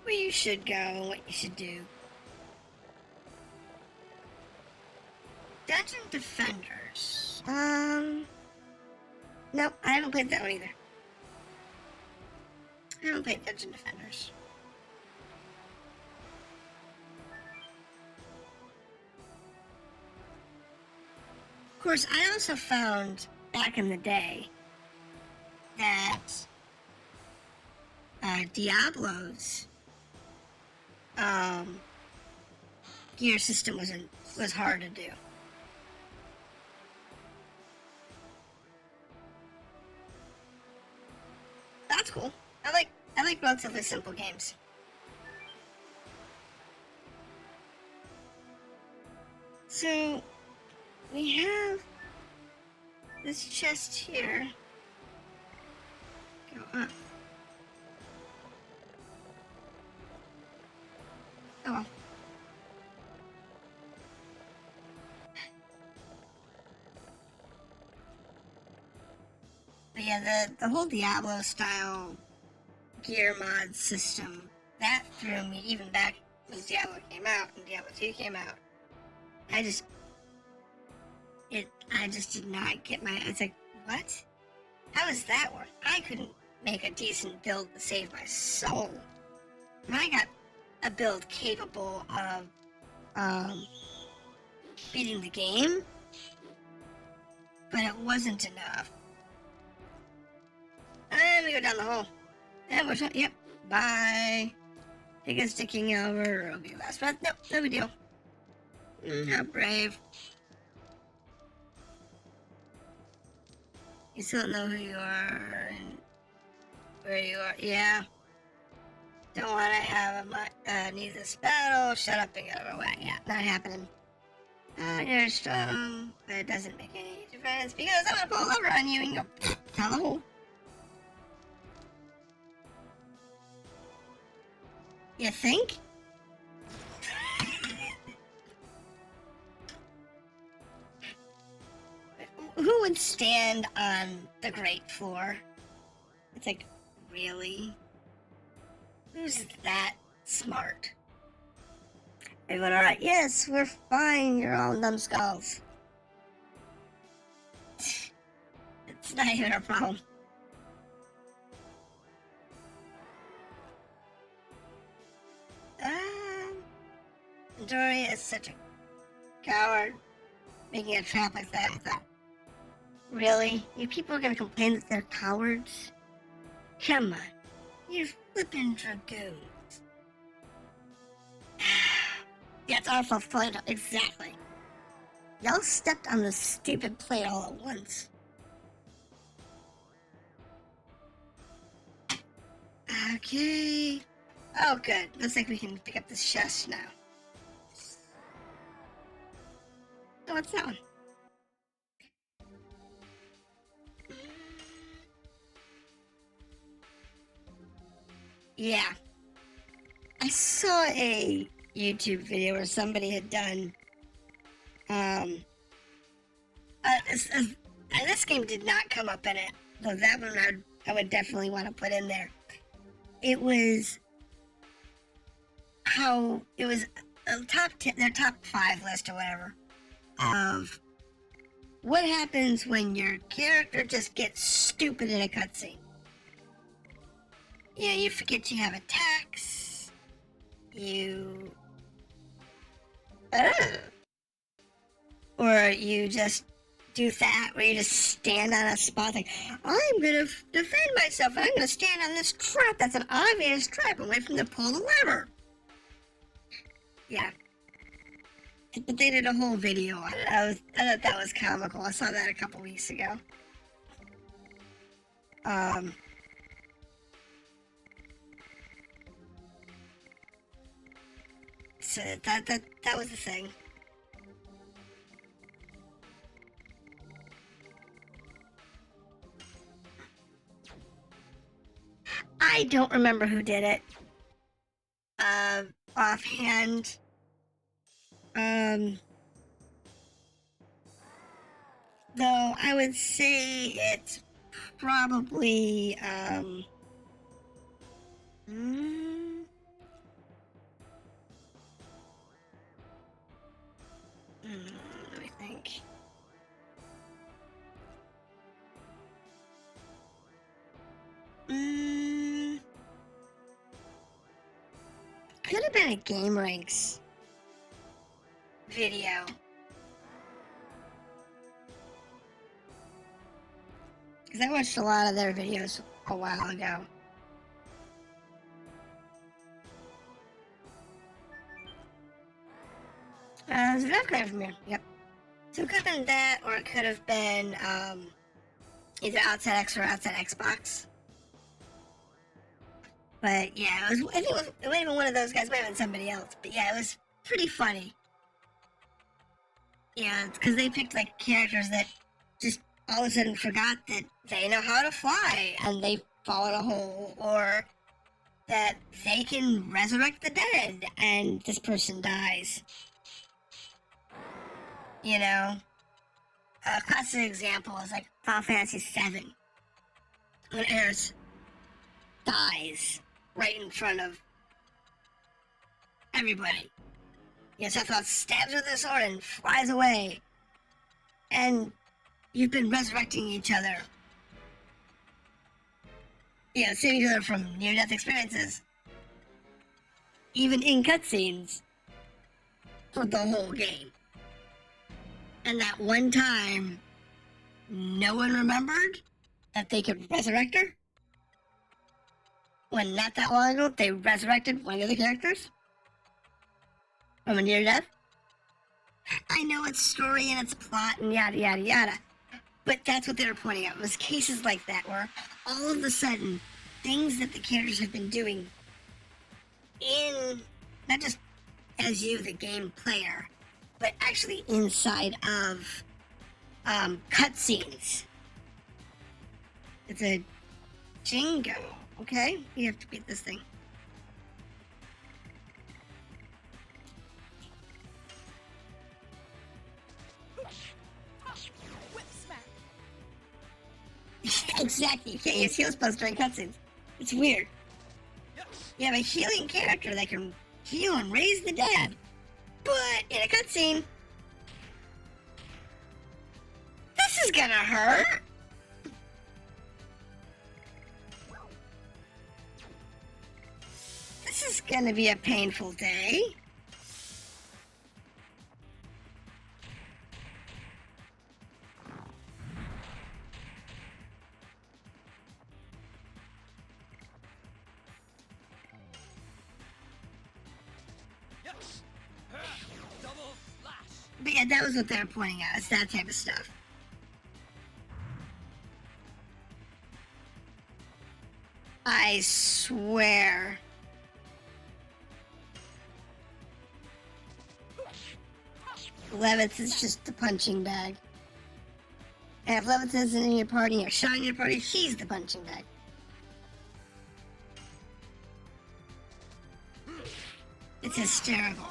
where you should go and what you should do. Dungeon Defenders. Nope, I haven't played that one either. I haven't played Dungeon Defenders. Of course, I also found back in the day that Diablo's gear system was hard to do. That's cool. I like relatively simple games. So we have this chest here. Go up. yeah, the whole Diablo style gear mod system, that threw me even back when Diablo came out and Diablo 2 came out. I just did not get it's like, what? How does that work? I couldn't make a decent build to save my soul. And I got a build capable of beating the game, but it wasn't enough. And we go down the hole. And we're yep, bye. Take us sticking over, it'll be last breath. Nope, no big deal. How brave. You still don't know who you are and where you are. Yeah. Don't want to have need this battle. Shut up and get out of the way. Yeah, not happening. You're strong, but it doesn't make any difference because I'm gonna pull over on you and go down the hole. You think? Who would stand on the great floor? It's like, really? Who's that smart? Everyone alright? Yes, we're fine, you're all numbskulls. It's not even a problem. Dory is such a coward, making a trap like that. I thought, really? You people are gonna complain that they're cowards? Come on, you're flipping Dragoons. Yeah, it's our fault. Exactly. Y'all stepped on the stupid plate all at once. Okay. Oh, good. Looks like we can pick up this chest now. Oh, what's that one? Yeah. I saw a YouTube video where somebody had done, this game did not come up in it, though that one I would definitely want to put in there. It was how, it was a their top 5 list or whatever, of what happens when your character just gets stupid in a cutscene. Yeah, you forget you have attacks, or you just do that, where you just stand on a spot like, I'm gonna defend myself, and I'm gonna stand on this trap that's an obvious trap and wait for them to pull the lever. Yeah. But they did a whole video on it. I thought that was comical. I saw that a couple weeks ago. So that was the thing. I don't remember who did it. Offhand. Though I would say it's probably, let me think. Could have been a Game Ranks video. Because I watched a lot of their videos a while ago. There's an upgrade from here. Yep. So it could have been that, or it could have been either Outside X or Outside Xbox. But yeah, it might have been one of those guys, might have been somebody else. But yeah, it was pretty funny. Yeah, because they picked like characters that just all of a sudden forgot that they know how to fly and they fall in a hole, or that they can resurrect the dead and this person dies. You know? A classic example is like Final Fantasy VII. when Eris dies right in front of everybody. Sephiroth stabs her with his sword and flies away. And you've been resurrecting each other. Saving each other from near-death experiences. Even in cutscenes. For the whole game. And that one time, no one remembered that they could resurrect her? When not that long ago, they resurrected one of the other characters? From a near-death? I know its story and its plot and yada yada yada. But that's what they were pointing out. It was cases like that where all of a sudden, things that the characters have been doing in, not just as you, the game player, but actually inside of cutscenes. It's a Jingo. Okay, you have to beat this thing. Exactly, you can't use heal spells during cutscenes. It's weird. You have a healing character that can heal and raise the dead, but in a cutscene, this is gonna hurt. This is gonna be a painful day. But yeah, that was what they were pointing out. It's that type of stuff. I swear. Levitz is just a punching bag. And if Levitz isn't in your party or Sean in your party, he's the punching bag. It's hysterical.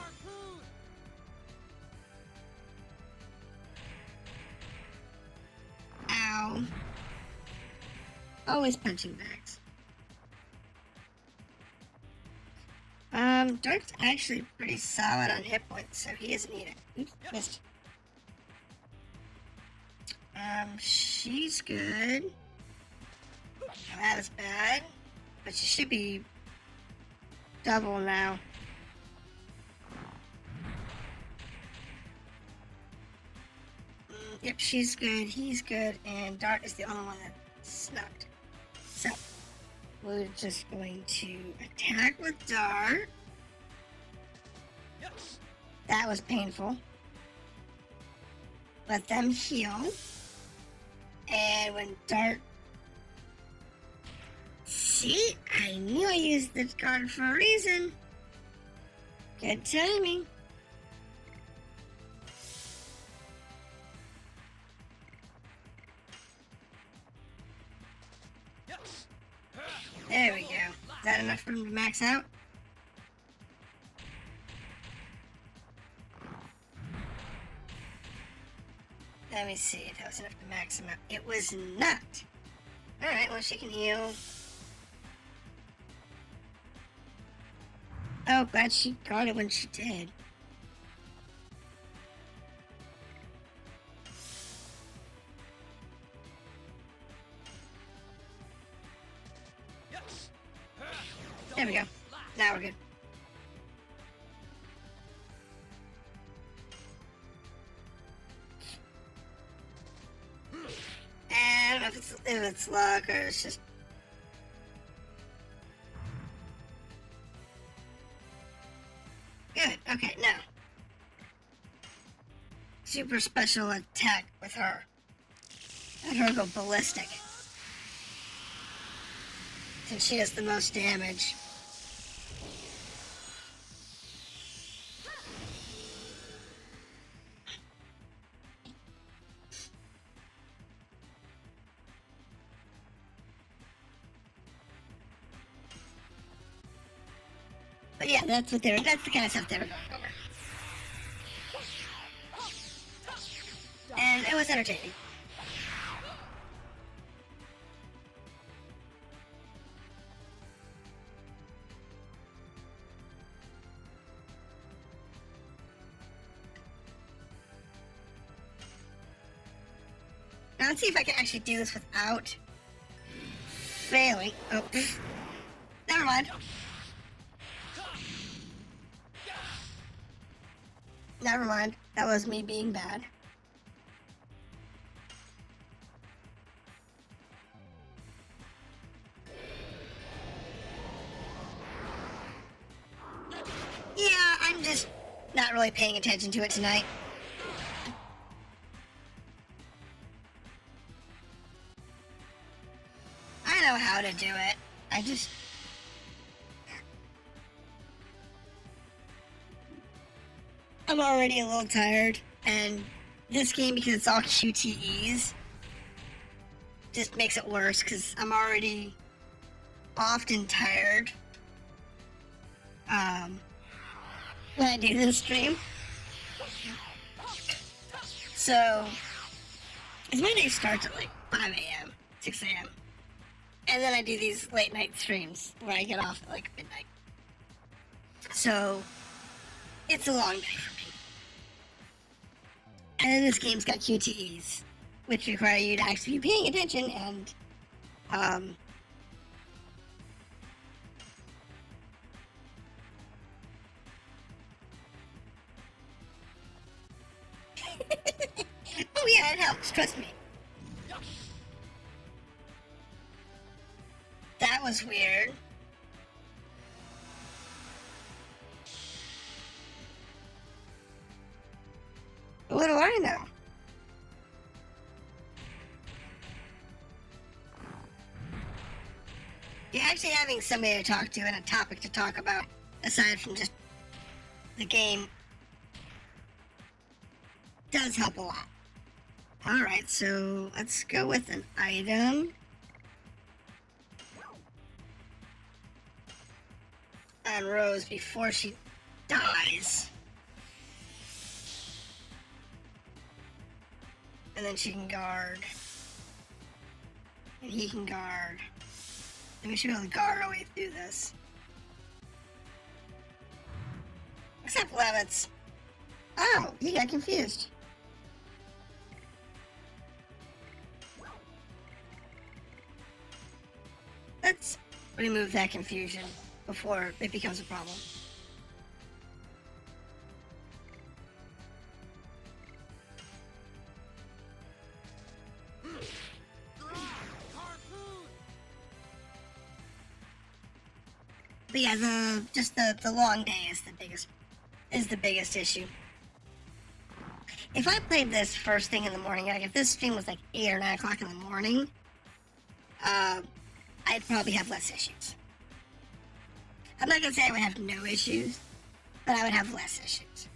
Ow. Always punching bags. Dark's actually pretty solid on hit points, so he doesn't need it. Oops, missed. She's good. Oh, that was bad. But she should be double now. Yep, she's good, he's good, and Dart is the only one that snuck. So, we're just going to attack with Dart. That was painful. Let them heal. And when Dart... See? I knew I used this card for a reason. Good timing. There we go. Is that enough for him to max out? Let me see if that was enough to max him out. It was not. Alright, well, she can heal. Oh, glad she got it when she did. There we go. Now we're good. I don't know if it's luck or it's just... Good. Okay, now. Super special attack with her. Let her go ballistic. Since she does the most damage. But yeah, that's the kind of stuff they were going over. And it was entertaining. Now let's see if I can actually do this without failing. Oh, never mind. Never mind. That was me being bad. Yeah, I'm just not really paying attention to it tonight. I know how to do it. I'm already a little tired, and this game, because it's all QTEs, just makes it worse, because I'm already often tired when I do this stream. So, because my day starts at like 5 a.m., 6 a.m., and then I do these late night streams where I get off at like midnight. So, it's a long day for me. And then this game's got QTEs, which require you to actually be paying attention and, oh yeah, it helps, trust me. That was weird. What do I know? You're actually having somebody to talk to and a topic to talk about, aside from just the game, does help a lot. Alright, so let's go with an item. On Rose before she dies. And then she can guard. And he can guard. And we should be able to guard our way through this. Except Levitz. Oh, he got confused. Let's remove that confusion before it becomes a problem. But yeah, the long day is the biggest issue. If I played this first thing in the morning, like if this stream was like 8 or 9 o'clock in the morning, I'd probably have less issues. I'm not gonna say I would have no issues, but I would have less issues.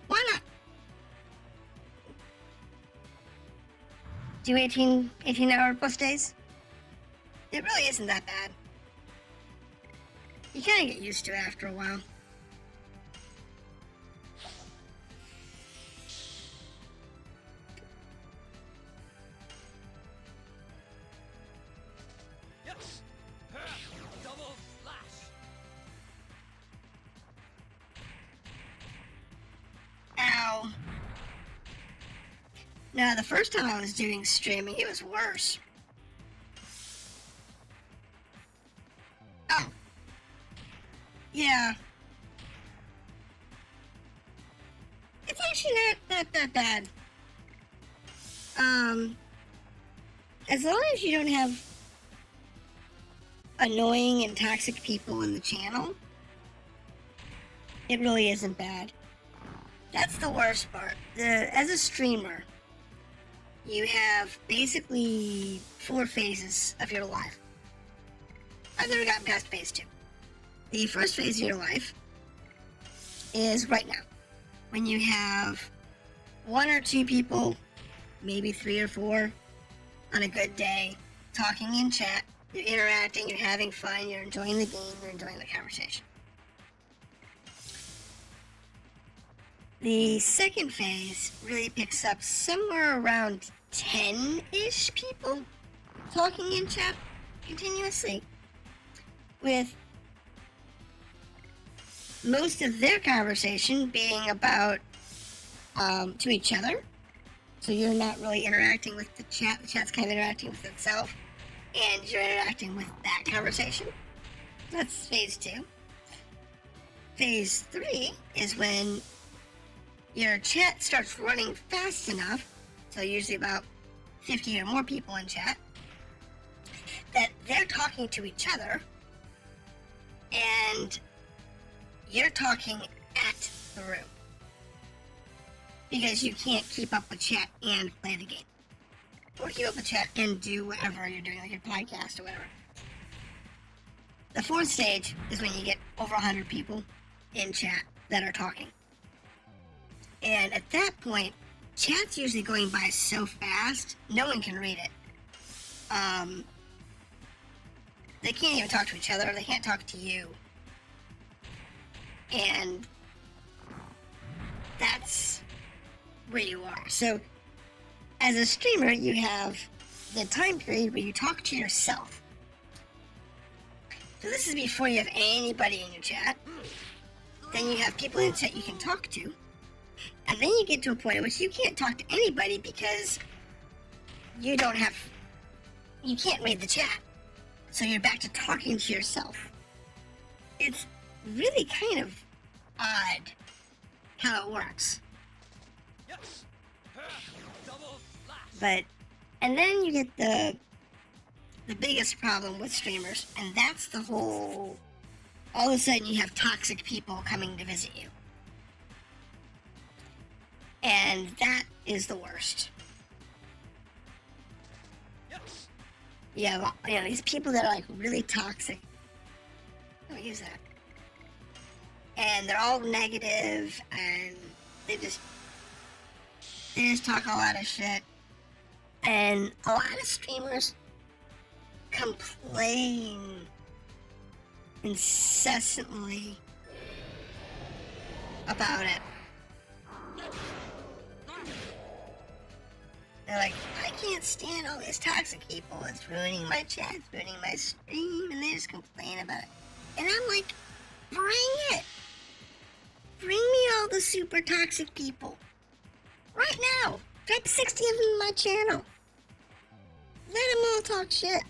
Why not? Do 18-hour plus days? It really isn't that bad. You kind of get used to it after a while. Double slash. Ow. No, the first time I was doing streaming, it was worse. Oh. Yeah. It's actually not that bad. As long as you don't have annoying and toxic people in the channel, it really isn't bad. That's the worst part. As a streamer, you have basically 4 phases of your life. I've never gotten past phase 2. The first phase of your life is right now, when you have 1 or 2 people, maybe 3 or 4, on a good day, talking in chat. You're interacting, you're having fun, you're enjoying the game, you're enjoying the conversation. The second phase really picks up somewhere around 10-ish people talking in chat continuously, with most of their conversation being about to each other. So you're not really interacting with the chat. The chat's kind of interacting with itself, and you're interacting with that conversation. That's phase 2. Phase 3 is when your chat starts running fast enough, so usually about 50 or more people in chat, that they're talking to each other, and you're talking at the room. Because you can't keep up with chat and play the game. Or keep up with chat and do whatever you're doing, like your podcast or whatever. The 4th stage is when you get over 100 people in chat that are talking. And at that point, chat's usually going by so fast, no one can read it. They can't even talk to each other, they can't talk to you. And that's where you are. So, as a streamer, you have the time period where you talk to yourself. So this is before you have anybody in your chat. Then you have people in chat you can talk to. And then you get to a point at which you can't talk to anybody because you can't read the chat. So you're back to talking to yourself. It's really kind of odd how it works. But, and then you get the biggest problem with streamers, and that's the whole, all of a sudden you have toxic people coming to visit you. And that is the worst. Yeah, you know, these people that are like really toxic. Don't use that. And they're all negative, and they just talk a lot of shit. And a lot of streamers complain incessantly about it. They're like, I can't stand all these toxic people. It's ruining my chat, it's ruining my stream, and they just complain about it. And I'm like, bring it. Bring me all the super toxic people. Right now. Drop 60 of them in my channel. Let them all talk shit.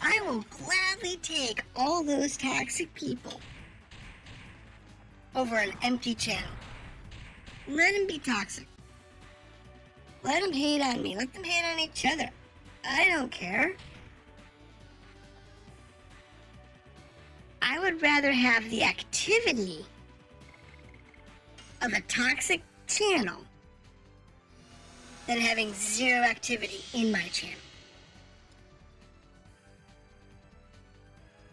I will gladly take all those toxic people over an empty channel. Let them be toxic. Let them hate on me. Let them hate on each other. I don't care. I would rather have the activity of a toxic channel than having zero activity in my channel.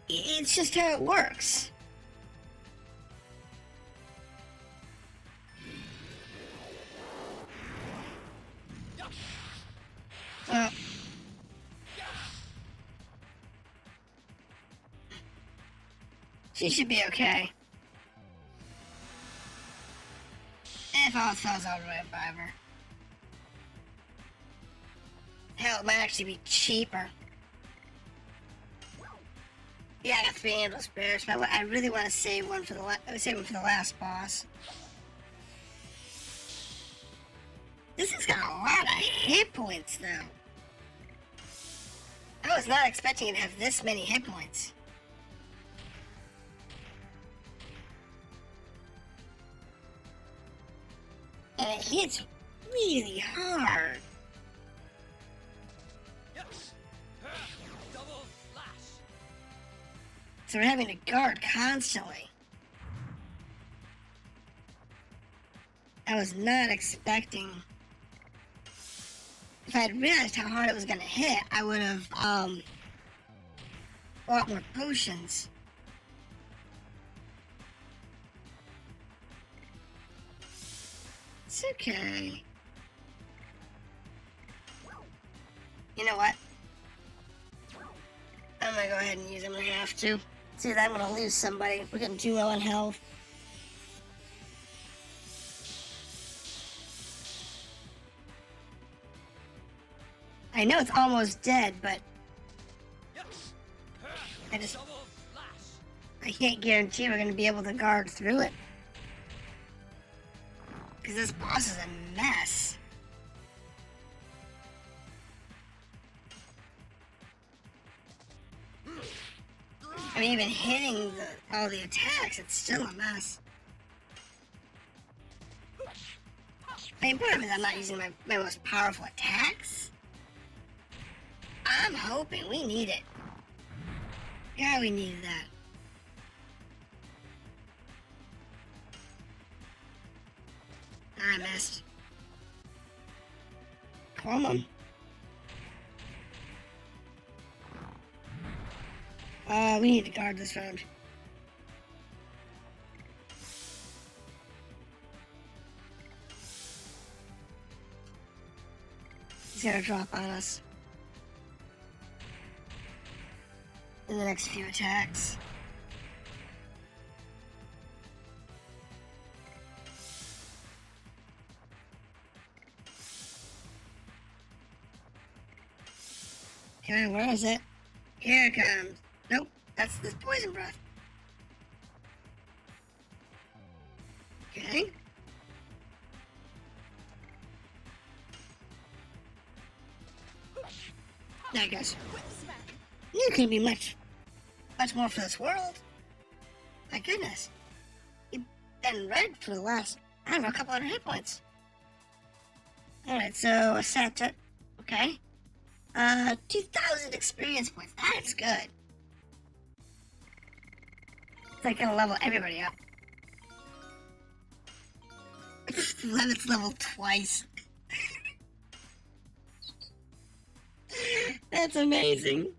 It's just how it works. Well, she should be okay. If all sells, I'll revive her. Hell, it might actually be cheaper. Yeah, I got 3 angel spares, but I really want to save one for the last boss. This has got a lot of hit points, though. I was not expecting it to have this many hit points. And it hits really hard. So we're having to guard constantly. I was not expecting. If I had realized how hard it was gonna hit, I would have bought more potions. It's okay. You know what? I'm gonna go ahead and use them. I'm gonna have to. See, I'm gonna lose somebody. We're getting too low on health. I know it's almost dead, but I just I can't guarantee we're gonna be able to guard through it. Because this boss is a mess. I mean, even hitting all the attacks, it's still a mess. I mean, part of it is I'm not using my most powerful attacks. I'm hoping we need it. Yeah, we needed that. I missed. Come on. We need to guard this round. He's gonna drop on us in the next few attacks. Okay, where is it? Here it comes. Nope, that's the poison breath. Okay. There it goes. You can be much more for this world. My goodness. You've been red for the last, I don't know, a couple hundred hit points. Alright, so a set. Okay. 2,000 experience points. That's good. It's like gonna level everybody up. It's leveled twice. That's amazing.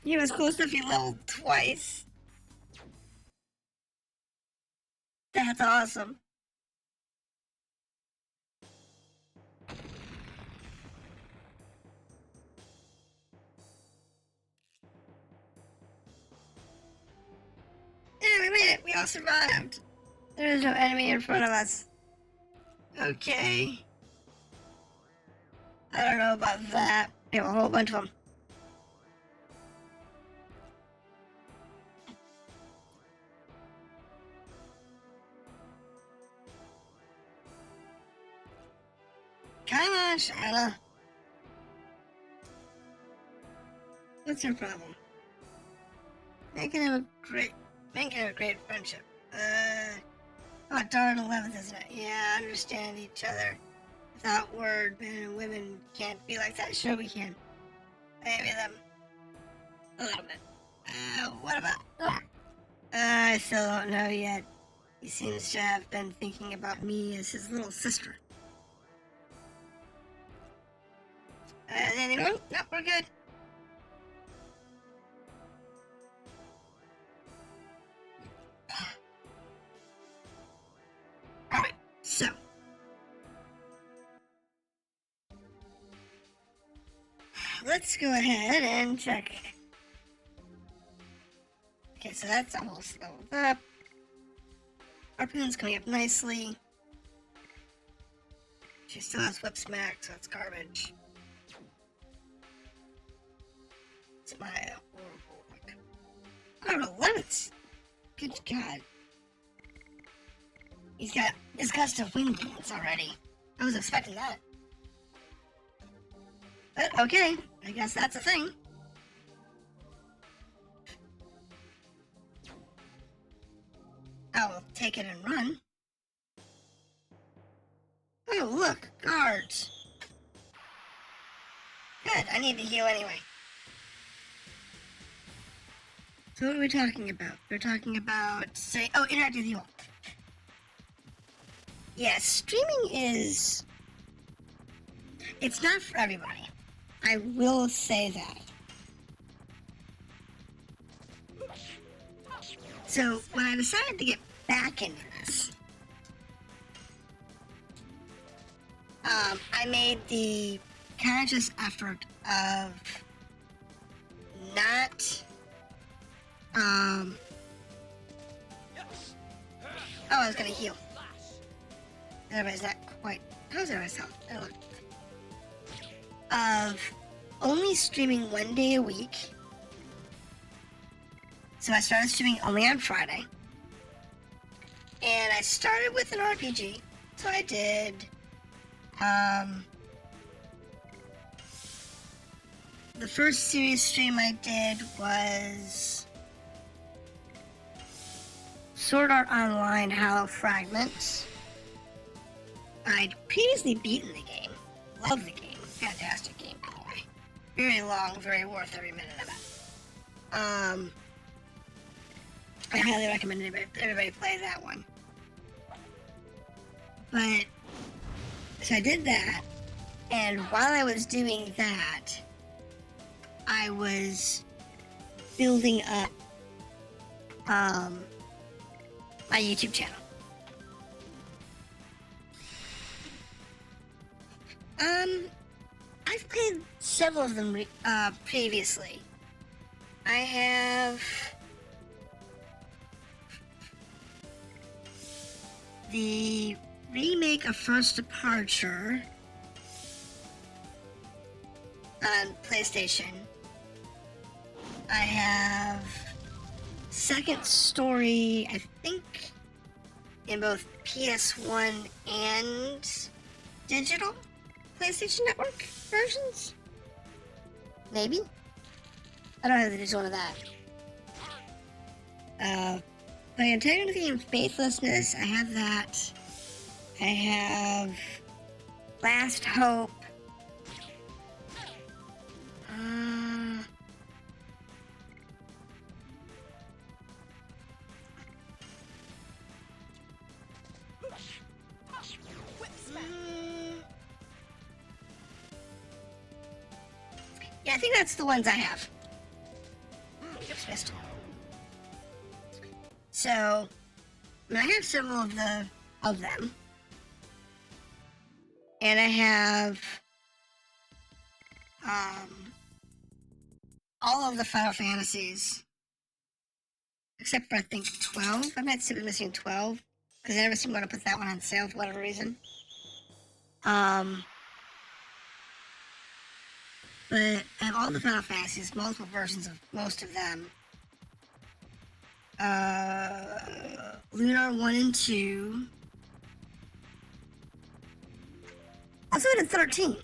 He was close enough, he leveled twice. That's awesome. Yeah, we made it. We all survived. There is no enemy in front of us. Okay. I don't know about that. We have a whole bunch of them. Come on, Shyla. What's your problem? Making a great friendship. Oh, darn 11th, isn't it? Yeah, understand each other. Without word, men and women can't be like that. Sure we can. Maybe them. A little bit. What about... I still don't know yet. He seems to have been thinking about me as his little sister. Anyone? No, we're good. Alright, so. Let's go ahead and check. Okay, so that's almost leveled up. Harpoon's coming up nicely. She still has whip smack, so it's garbage. It's my horrible luck. Oh, limits! Good God. He's got his gust of wind dance already. I was expecting that. But okay, I guess that's a thing. I'll take it and run. Oh, look, guards. Good, I need to heal anyway. So what are we talking about? We're talking about, say, oh, interact with you all. Yeah, streaming is... It's not for everybody. I will say that. So, when I decided to get back into this, I made the conscious effort of not, oh, I was gonna heal. Everybody's not quite, how's everybody's health? Of only streaming 1 day a week, So I started streaming only on Friday. And I started with an RPG. So I did, the first serious stream I did was Sword Art Online Hollow Fragments. I'd previously beaten the game. Love the game. Fantastic game, by the way. Very long, very worth every minute of it. I highly recommend everybody play that one. But, so I did that, and while I was doing that, I was building up my YouTube channel. I've played several of them previously. I have the remake of First Departure on PlayStation. I have Second Story, I think, in both PS1 and digital PlayStation Network versions? Maybe? I don't have the digital of that. My Integrity and Faithlessness, I have that. I have Last Hope. Yeah, I think that's the ones I have. Oops, missed. So, I have several of them. And I have all of the Final Fantasies. Except for, I think, 12. I might still be missing 12. Because I never seem to put that one on sale for whatever reason. But I have all the Final Fantasies, multiple versions of most of them. Lunar 1 and 2. Also did 13.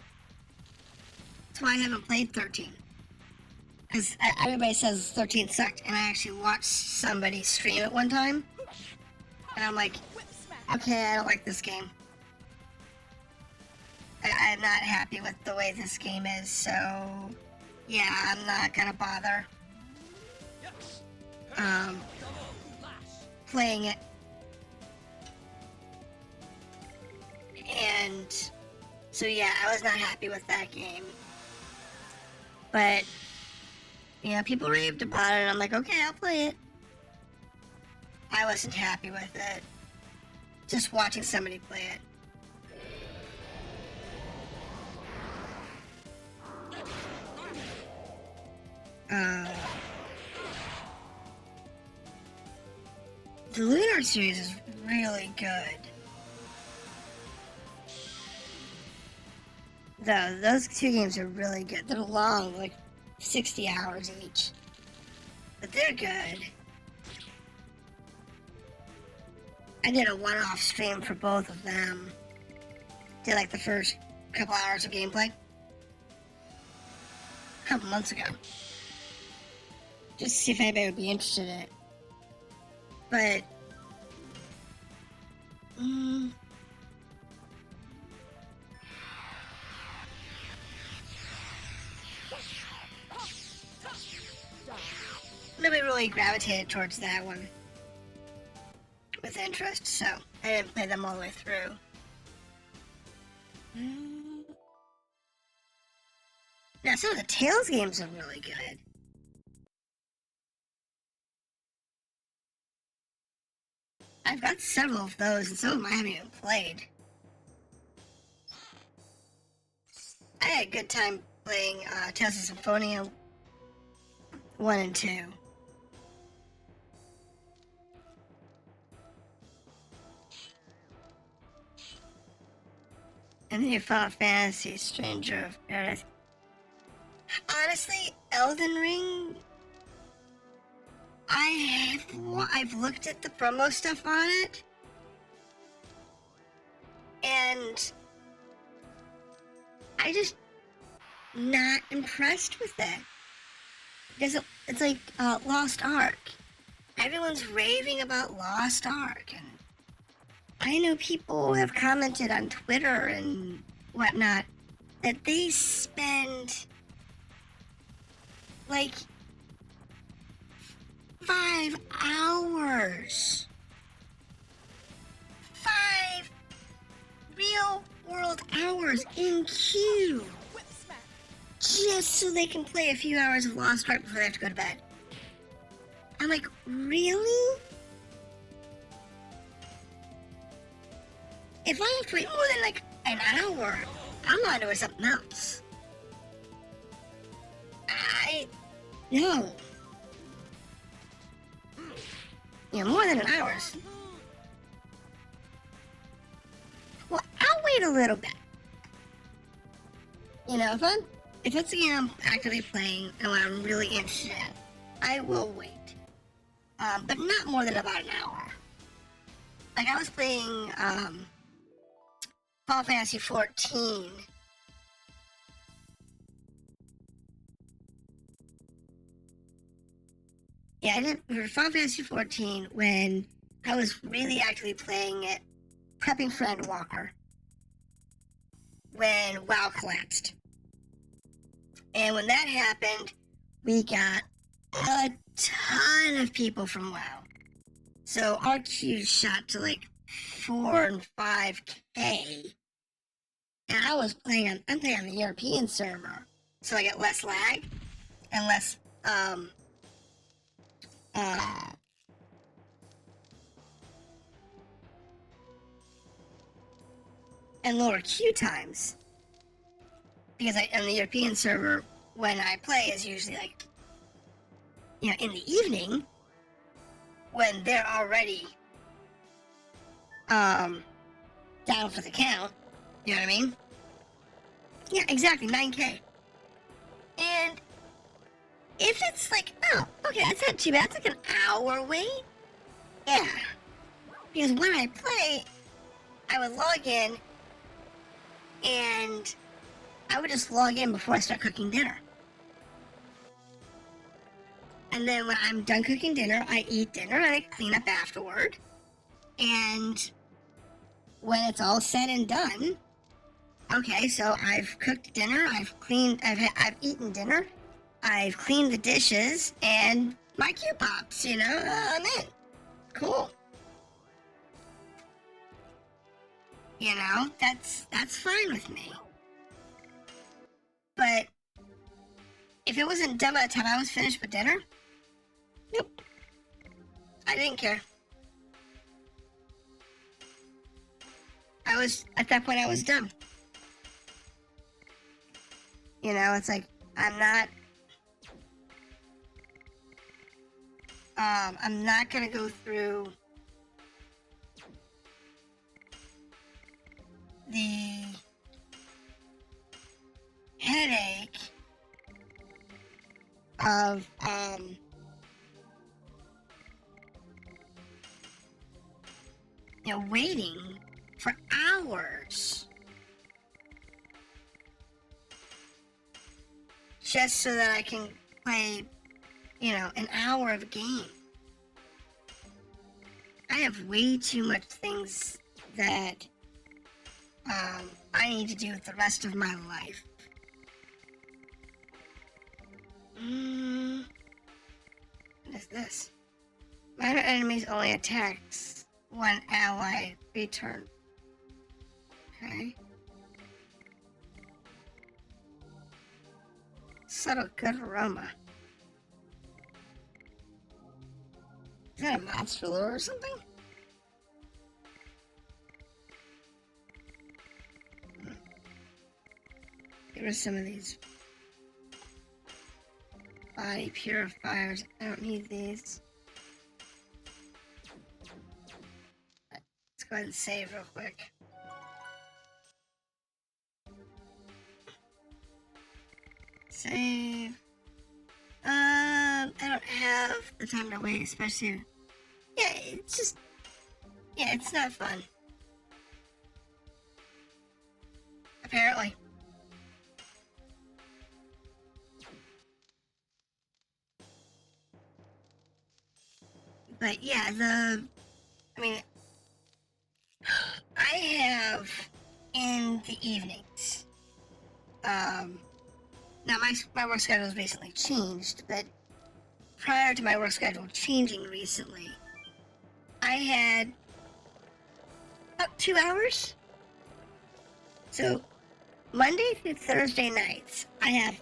That's why I haven't played 13. Because everybody says 13 sucked, and I actually watched somebody stream it one time. And I'm like, okay, I don't like this game. I'm not happy with the way this game is, so yeah, I'm not gonna bother playing it. And so yeah, I was not happy with that game. But you know, people raved about it, and I'm like, okay, I'll play it. I wasn't happy with it. Just watching somebody play it. The Lunar series is really good. Those two games are really good. They're long, like 60 hours each. But they're good. I did a one-off stream for both of them. Did like the first couple hours of gameplay. A couple months ago. Just to see if anybody would be interested in it. But nobody really gravitated towards that one with interest, so I didn't play them all the way through. Now, some of the Tales games are really good. I've got several of those, and some of them I haven't even played. I had a good time playing Tales of Symphonia 1 and 2. And then Final Fantasy, Stranger of Paradise. Honestly, Elden Ring I've looked at the promo stuff on it, and I just not impressed with it. Because it's like Lost Ark. Everyone's raving about Lost Ark, and I know people have commented on Twitter and whatnot that they spend like 5 hours. 5 real world hours in queue. Just so they can play a few hours of Lost Ark before they have to go to bed. I'm like, really? If I have to wait more than like an hour, I'm on to something else. No. Yeah, more than an hour. Well, I'll wait a little bit. You know, if it's a game I'm actively playing and what I'm really interested in, I will wait. But not more than about an hour. Like, I was playing Final Fantasy 14. Yeah, I did for Final Fantasy 14 when I was really actively playing it, prepping for Endwalker, when WoW collapsed. And when that happened, we got a ton of people from WoW. So our queue shot to like 4 and 5K. And I'm playing on the European server. So I get less lag and less and lower queue times. Because on the European server, when I play, is usually like, you know, in the evening, when they're already down for the count. You know what I mean? Yeah, exactly, 9K. And if it's like, oh, okay, that's not too bad. It's like an hour wait. Yeah. Because when I play, I would log in and I would just log in before I start cooking dinner. And then when I'm done cooking dinner, I eat dinner and I clean up afterward. And when it's all said and done, okay, so I've cooked dinner, I've eaten dinner, I've cleaned the dishes, and my queue pops, you know, I'm in. Cool. You know, that's fine with me. But if it wasn't done by the time I was finished with dinner, nope. I didn't care. At that point I was done. You know, it's like, I'm not gonna go through the headache of, you know, waiting for hours just so that I can play, you know, an hour of a game. I have way too much things that I need to do with the rest of my life. What is this? Minor enemies only attacks one ally return. Okay. Subtle good aroma. Is that a monster lure or something? Get rid of some of these body purifiers. I don't need these. Let's go ahead and save real quick. Save. I don't have the time to wait, especially. Yeah, it's just. Yeah, it's not fun. Apparently. But yeah, I mean, I have in the evenings. Now my work schedule has recently changed, but prior to my work schedule changing recently, I had about 2 hours. So Monday through Thursday nights, I have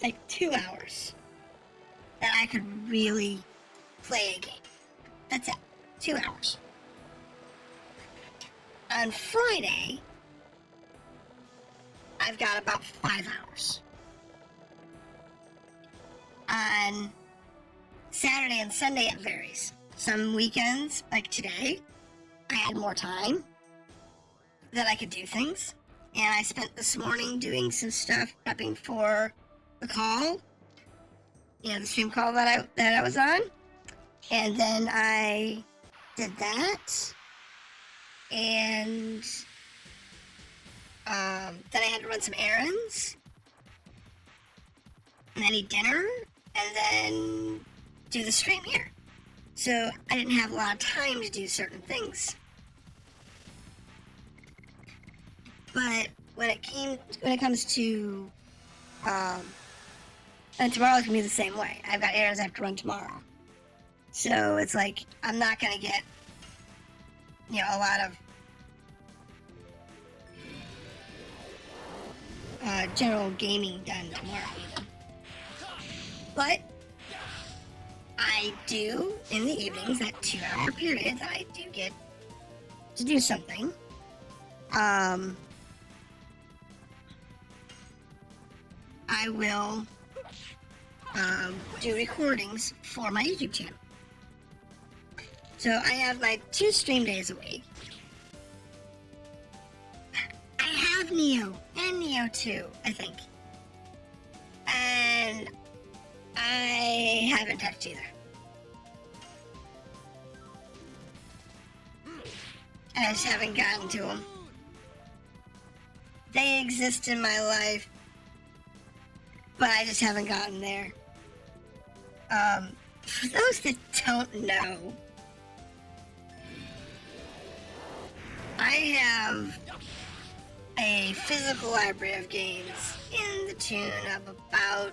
like 2 hours that I could really play a game. That's it. 2 hours. On Friday, I've got about 5 hours. On Saturday and Sunday, it varies. Some weekends, like today, I had more time that I could do things. And I spent this morning doing some stuff, prepping for the call. The stream call that I was on. And then I did that. And then I had to run some errands. And then eat dinner. And then do the stream here. So I didn't have a lot of time to do certain things. But when it comes to, and tomorrow's gonna be the same way. I've got errands I have to run tomorrow. So it's like, I'm not gonna get, a lot of general gaming done tomorrow either. But I do, in the evenings, that 2 hour period, I do get to do something. I will do recordings for my YouTube channel. So I have my 2 stream days a week. I have Neo and Neo 2, I think. And I haven't touched either. I just haven't gotten to them. They exist in my life, but I just haven't gotten there. For those that don't know, I have a physical library of games in the tune of about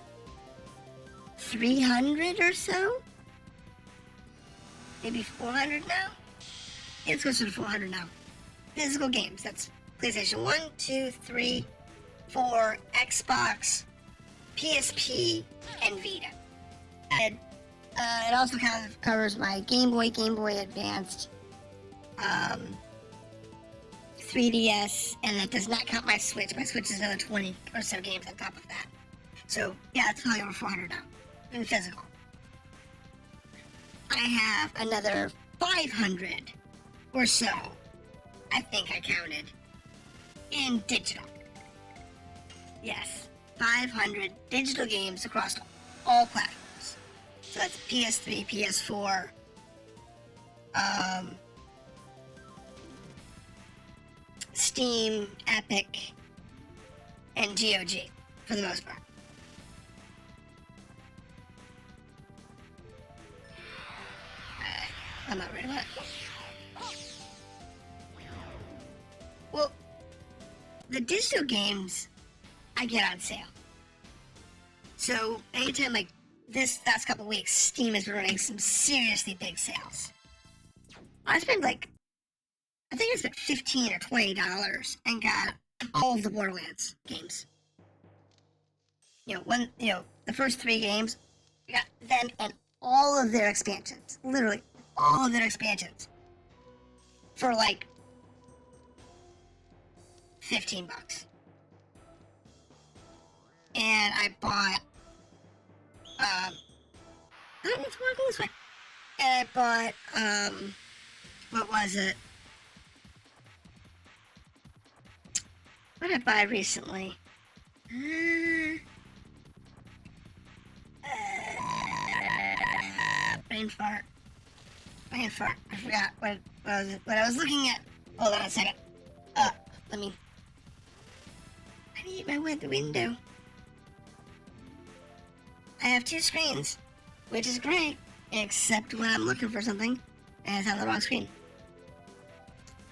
300 or so. Maybe 400 now? It's closer to 400 now. Physical games. That's PlayStation 1, 2, 3, 4, Xbox, PSP, and Vita. And it also kind of covers my Game Boy Advanced, 3DS, and that does not count my Switch. My Switch is another 20 or so games on top of that. So, yeah, it's probably over 400 now, in physical. I have another 500 or so, I think I counted, in digital. Yes, 500 digital games across all platforms. So that's PS3, PS4, Steam, Epic, and GOG, for the most part. I'm not ready for that. Well, the digital games I get on sale. So anytime, like this last couple weeks, Steam has been running some seriously big sales. I think I spent $15 or $20 and got all of the Borderlands games. The first 3 games, I got them and all of their expansions. Literally, all of their expansions. For like $15. And I bought, I don't know if I go this way. And I bought, what was it? What did I buy recently? Brain fart. I forgot what I was looking at. Hold on a second. I need my window. I have 2 screens, which is great, except when I'm looking for something and it's on the wrong screen.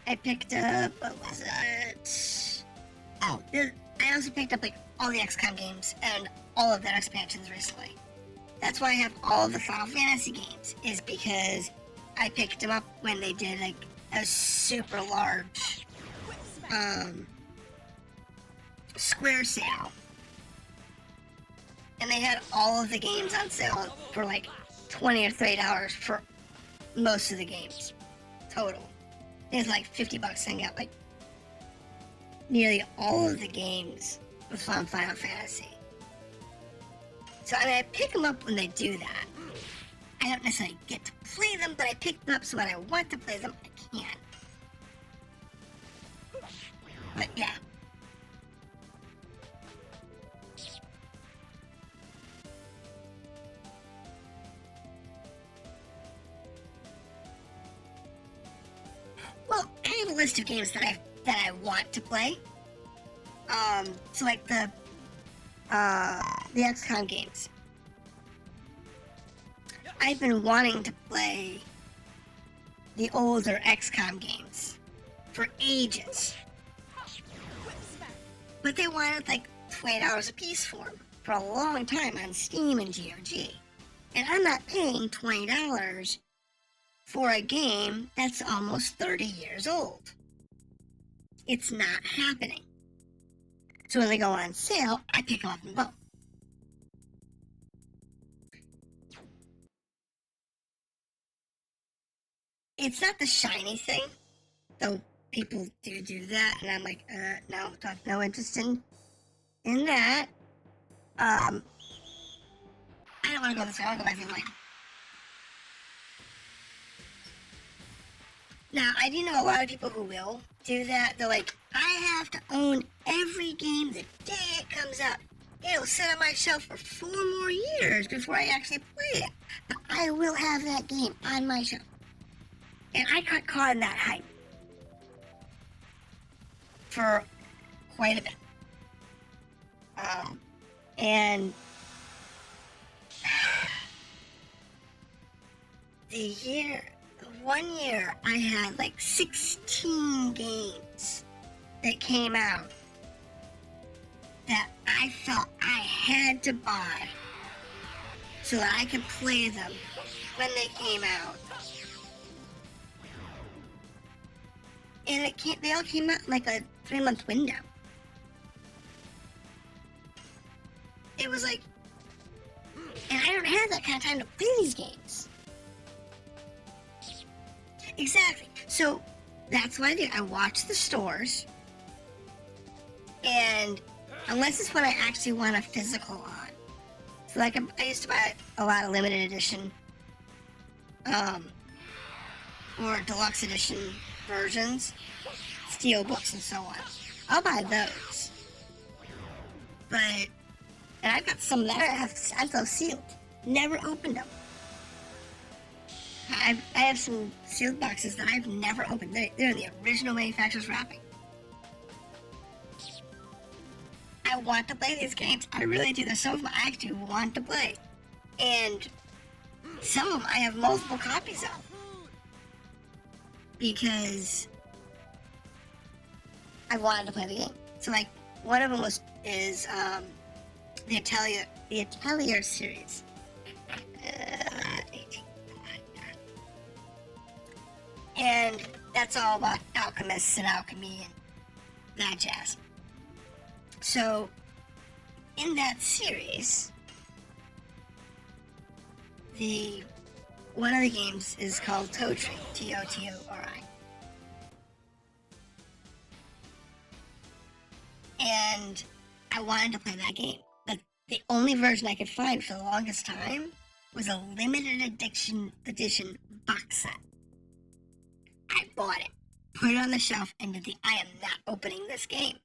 I picked up, what was it? Oh, I also picked up like all the XCOM games and all of their expansions recently. That's why I have all of the Final Fantasy games, is because I picked them up when they did like a super large Square sale. And they had all of the games on sale for like $20 or $30 for most of the games total. It was like $50 and got like nearly all of the games from Final Fantasy. So I mean, I pick them up when they do that. I don't necessarily get to play them, but I pick them up so when I want to play them, I can. But yeah. Well, I have a list of games that I want to play. So like the XCOM games. I've been wanting to play the older XCOM games for ages. But they wanted like $20 a piece for a long time on Steam and GOG. And I'm not paying $20 for a game that's almost 30 years old. It's not happening. So when they go on sale, I pick them up and both. It's not the shiny thing, though people do that, and I'm like, no interest in that. I don't want to go this way, I want to go back the other way. Now, I do know a lot of people who will do that. They're like, I have to own every game the day it comes out. It'll sit on my shelf for 4 more years before I actually play it. But I will have that game on my shelf. And I got caught in that hype for quite a bit. And one year, I had like 16 games that came out that I felt I had to buy so that I could play them when they came out. And they all came out in like a 3-month window. It was like, and I don't have that kind of time to play these games. Exactly. So that's what I do. I watch the stores, and unless it's when I actually want a physical on. So like I used to buy a lot of limited edition, or deluxe edition versions, steel books and so on. I'll buy those. And I've got some that are still sealed. Never opened them. I have some sealed boxes that I've never opened. They're the original manufacturer's wrapping. I want to play these games. I really do. There's some of them I actually want to play. And some of them I have multiple copies of. Because I wanted to play the game. So like, one of them is the Atelier series. And that's all about alchemists and alchemy and that jazz. So, in that series, one of the games is called Totri, T-O-T-O-R-I. And I wanted to play that game, but the only version I could find for the longest time was a limited edition box set. I bought it, put it on the shelf, and I am not opening this game.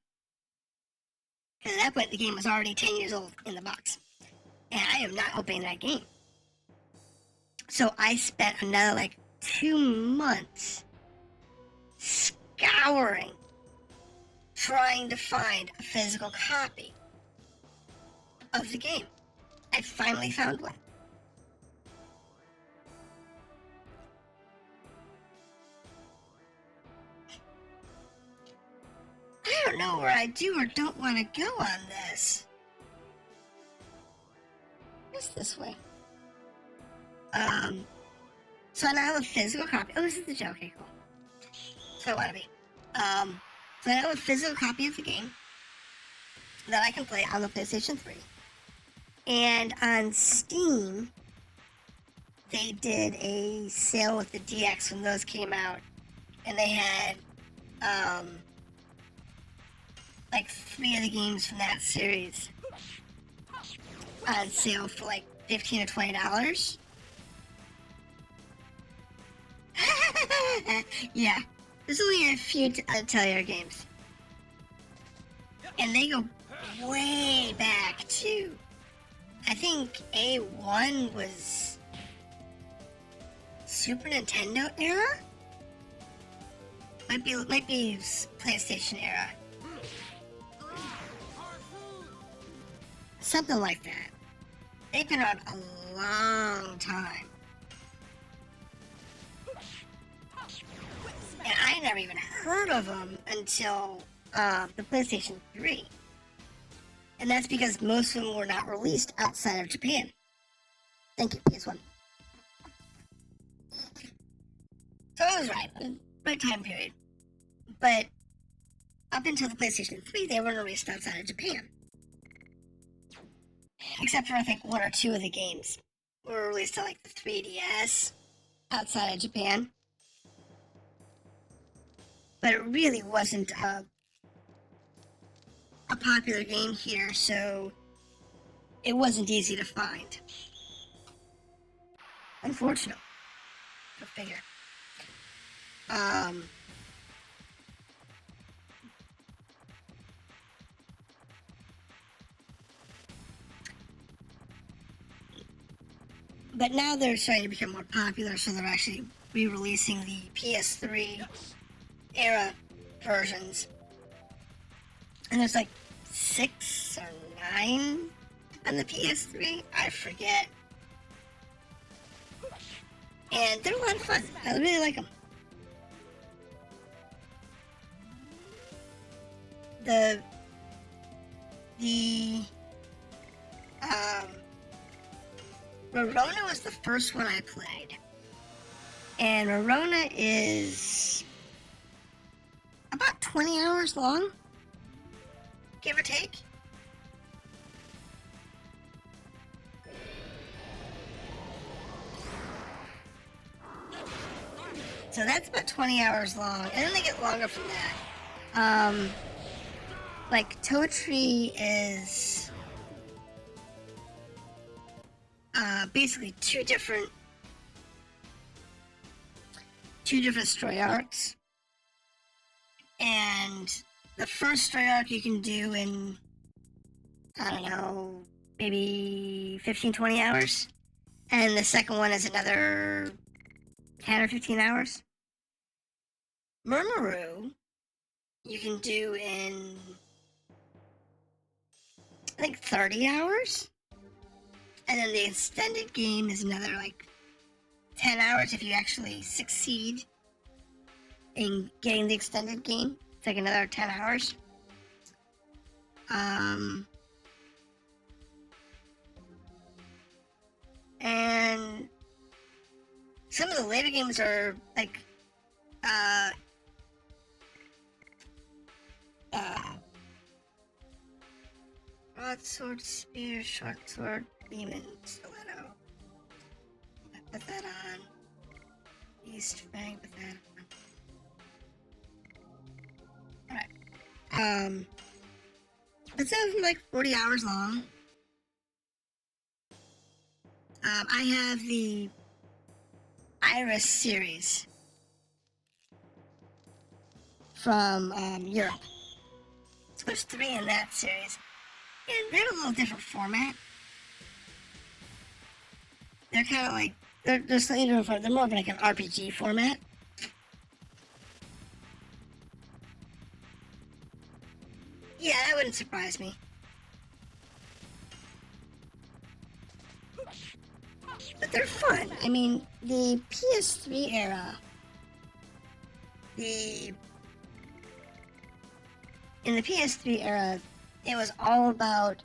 Because at that point, the game was already 10 years old in the box. And I am not opening that game. So I spent another like 2 months scouring, trying to find a physical copy of the game. I finally found one. I don't know where I do or don't want to go on this. It's this way. So I now have a physical copy. Oh, this is the joke. Okay, cool. So I want to be. So I have a physical copy of the game that I can play on the PlayStation 3. And on Steam, they did a sale with the DX when those came out. And they had, like 3 of the games from that series on sale for like $15 or $20. Yeah, there's only a few Atelier games. And they go way back too. I think A1 was Super Nintendo era? Might be PlayStation era. Something like that. They've been around a long time. And I never even heard of them until the PlayStation 3. And that's because most of them were not released outside of Japan. Thank you, PS1. So I was right time period. But up until the PlayStation 3, they weren't released outside of Japan. Except for, I think, 1 or 2 of the games were released on, like, the 3DS outside of Japan. But it really wasn't a popular game here, so it wasn't easy to find. Unfortunately. Go figure. But now they're starting to become more popular, so they're actually re-releasing the PS3 era versions. And there's like 6 or 9 on the PS3, I forget. And they're a lot of fun. I really like them. The Rorona was the first one I played. And Rorona is about 20 hours long, give or take. So that's about 20 hours long, and then they get longer from that. Like Toadtree is basically two different story arcs. And the first story arc you can do in, I don't know, maybe 15, 20 hours. And the second one is another 10 or 15 hours. Murmuru, you can do in, I think, 30 hours. And then the extended game is another, like, 10 hours if you actually succeed in getting the extended game. It's like another 10 hours. And some of the later games are like broadsword, spear, short sword, demon, stiletto. Put that on. East Fang, put that on. Alright. But some of them like 40 hours long. I have the Iris series from Europe. So there's 3 in that series. And they're a little different format. They're kind of like They're slightly different. They're more of like an RPG format. Yeah, that wouldn't surprise me. But they're fun. I mean, the PS3 era, in the PS3 era, it was all about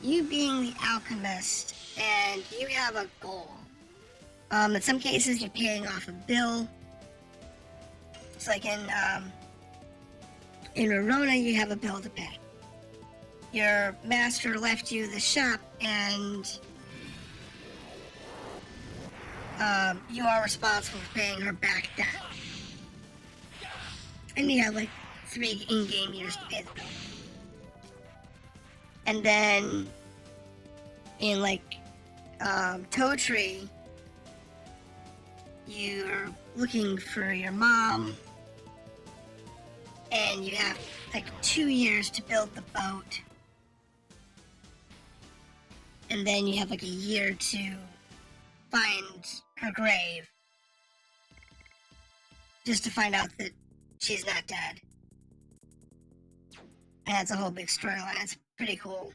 you being the alchemist and you have a goal. In some cases, you're paying off a bill. It's like in Verona, you have a bill to pay. Your master left you the shop, and you are responsible for paying her back debt. And you have like 3 in-game years to pay the bill. And then in like Toe Tree, you're looking for your mom, and you have like 2 years to build the boat, and then you have like a year to find her grave, just to find out that she's not dead. And that's a whole big storyline. It's pretty cool.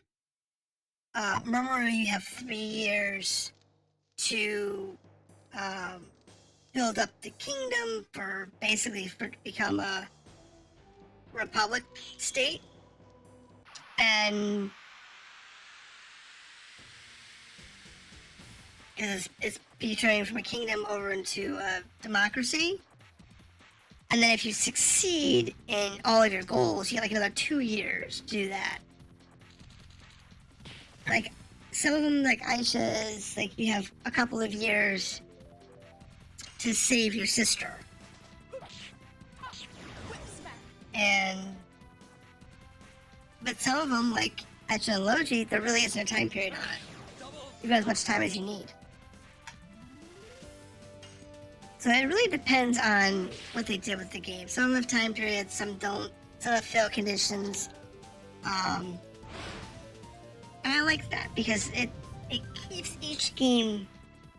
Remember, you have 3 years to build up the kingdom for to become a republic state, and it's turning from a kingdom over into a democracy. And then if you succeed in all of your goals, you have like another 2 years to do that. Like some of them, like Aisha's, like you have a couple of years to save your sister. But some of them, like Aisha and Logi, there really isn't a time period on it. You've got as much time as you need. So it really depends on what they did with the game. Some have time periods, some don't. Some have fail conditions. And I like that because it keeps each game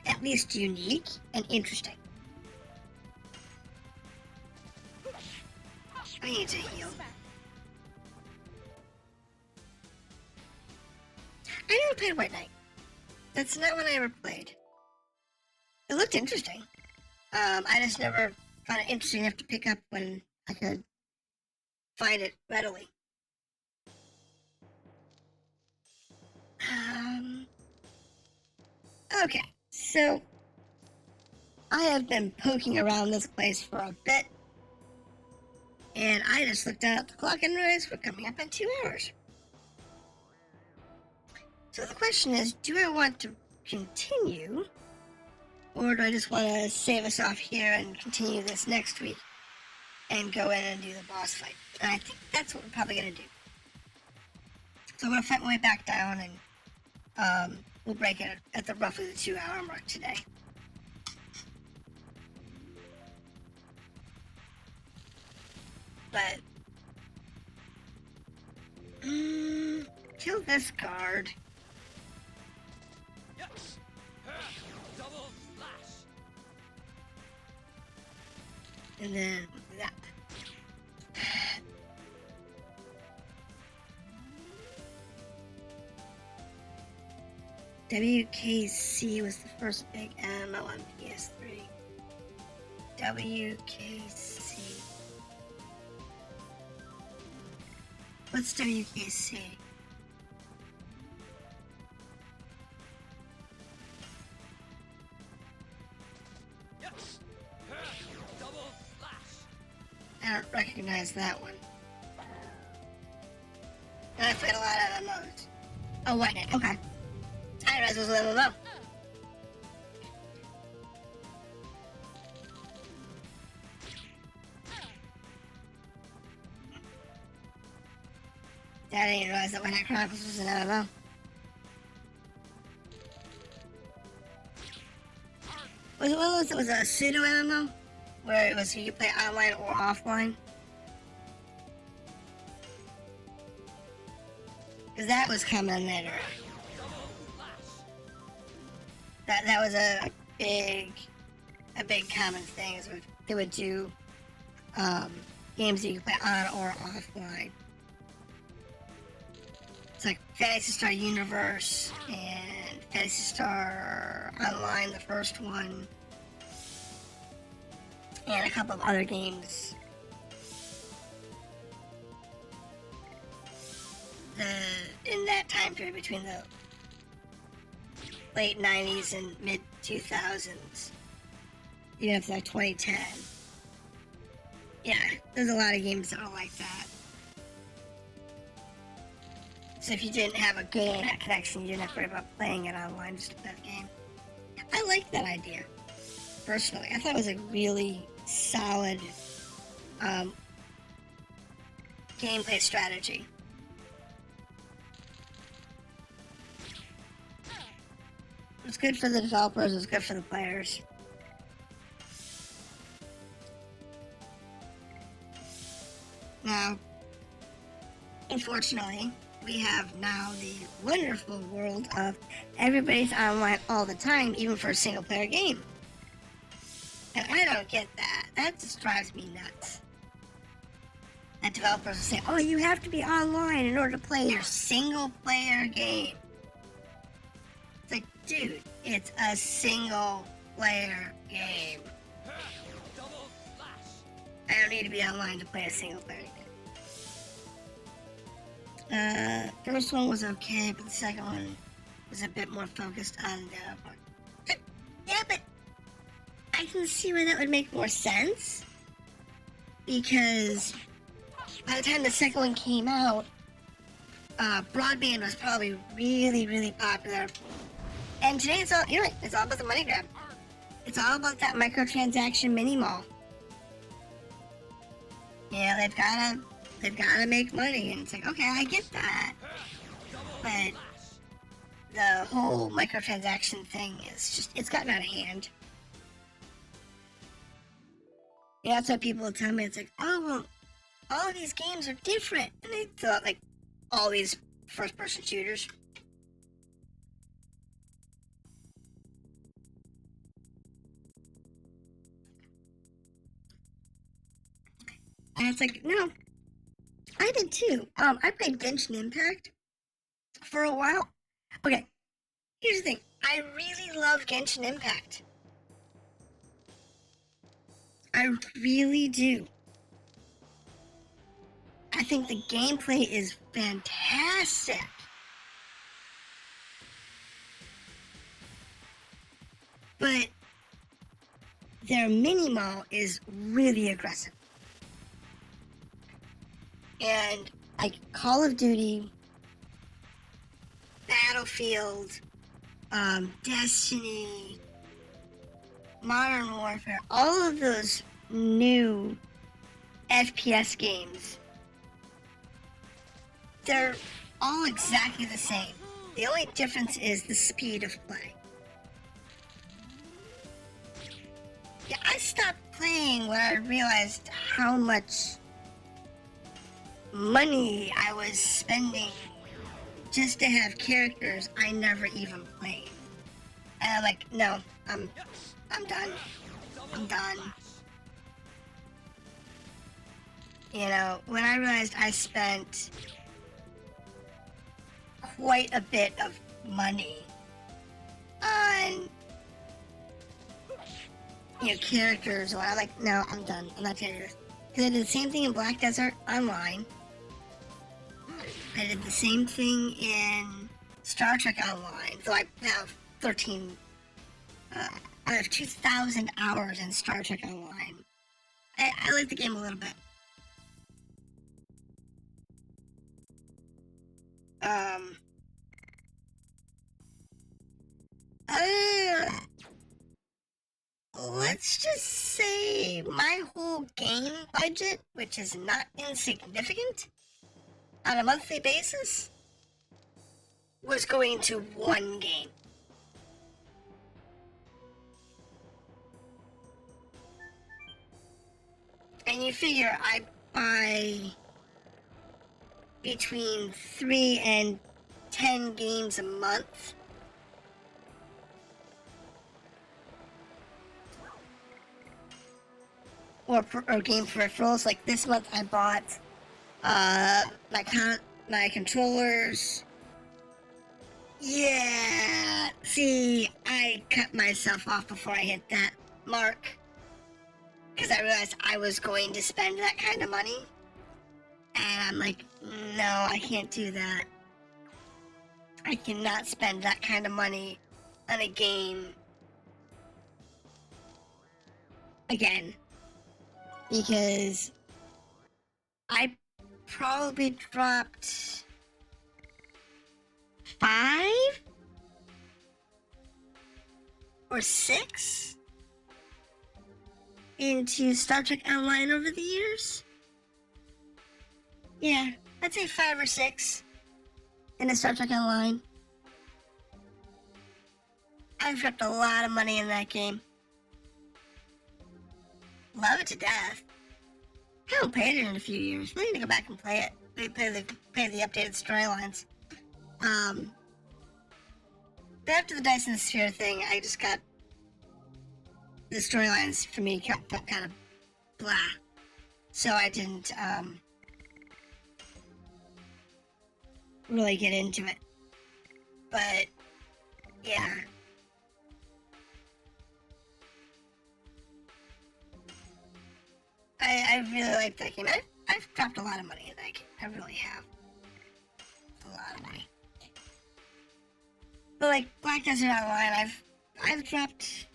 at least unique and interesting. I need to heal. I never played White Knight. That's not what I ever played. It looked interesting. I just never found it interesting enough to pick up when I could find it readily. Okay, so I have been poking around this place for a bit, and I just looked at the clock and realized we're coming up in 2 hours. So the question is, do I want to continue, or do I just want to save us off here and continue this next week and go in and do the boss fight? And I think that's what we're probably going to do. So I'm going to fight my way back down, and we'll break it at the roughly the 2 hour mark today. But kill this guard. Double slash. And then that. WKC was the first big MMO on PS3. WKC. What's WKC? I don't recognize that one. And I played a lot of MMOs. Oh, White Knight, okay. I didn't realize it was an MMO. I didn't realize that White Knight Chronicles was an MMO. Was it one of those that was a pseudo MMO? Where it was you could play online or offline? Because that was common in that era. That was big common thing is they would do games that you can play on or offline. It's like Fantasy Star Universe and Fantasy Star Online, the first one, and a couple of other games. In that time period between the late 90s and mid 2000s, even up to like 2010. Yeah, there's a lot of games that are like that. So if you didn't have a good internet connection, you didn't have to worry about playing it online just to play the game. I like that idea, personally. I thought it was a really solid gameplay strategy. It's good for the developers, it's good for the players. Now, unfortunately, we have now the wonderful world of everybody's online all the time, even for a single player game. And I don't get that. That just drives me nuts. That developers will say, oh, you have to be online in order to play your single player game. It's like, dude, it's a single player game. I don't need to be online to play a single player game. First one was okay, but the second one was a bit more focused on the... Yeah, but I can see why that would make more sense. Because by the time the second one came out, broadband was probably really, really popular. And today it's all, you're right, it's all about the money grab. It's all about that microtransaction mini mall. Yeah, they've gotta make money, and it's like, okay, I get that. But the whole microtransaction thing is just, it's gotten out of hand. Yeah, that's what people tell me. It's like, oh, well, all of these games are different. And they throw out, like, all these first-person shooters. And it's like, no, I did too. I played Genshin Impact for a while. Okay, here's the thing. I really love Genshin Impact. I really do. I think the gameplay is fantastic. But their mini-mall is really aggressive. And like Call of Duty, Battlefield, Destiny, Modern Warfare, all of those new FPS games, they're all exactly the same. The only difference is the speed of play. Yeah, I stopped playing when I realized how much money I was spending just to have characters I never even played. And I'm like, no, I'm done. I'm done. You know, when I realized I spent quite a bit of money on, you know, characters, or I'm like, no, I'm done. I'm not doing this. Because I did the same thing in Black Desert Online. I did the same thing in Star Trek Online. So I have 2,000 hours in Star Trek Online. I like the game a little bit. Let's just say my whole game budget, which is not insignificant, on a monthly basis, was going to one game. And you figure I buy between 3 and 10 games a month. or game peripherals. Like this month, I bought my controllers. Yeah, see, I cut myself off before I hit that mark because I realized I was going to spend that kind of money, and I'm like, no, I can't do that. I cannot spend that kind of money on a game again, because I probably dropped 5 or 6 into Star Trek Online over the years. Yeah, I'd say 5 or 6 in a Star Trek Online. I've dropped a lot of money in that game. Love it to death. I haven't played it in a few years. I need to go back and play it. Play the updated storylines. But after the Dice and the Sphere thing, I just got the storylines for me got kind of blah. So I didn't really get into it. But yeah. I really like that game. I've dropped a lot of money in that game. I really have. A lot of money. But like Black Desert Online, I've dropped,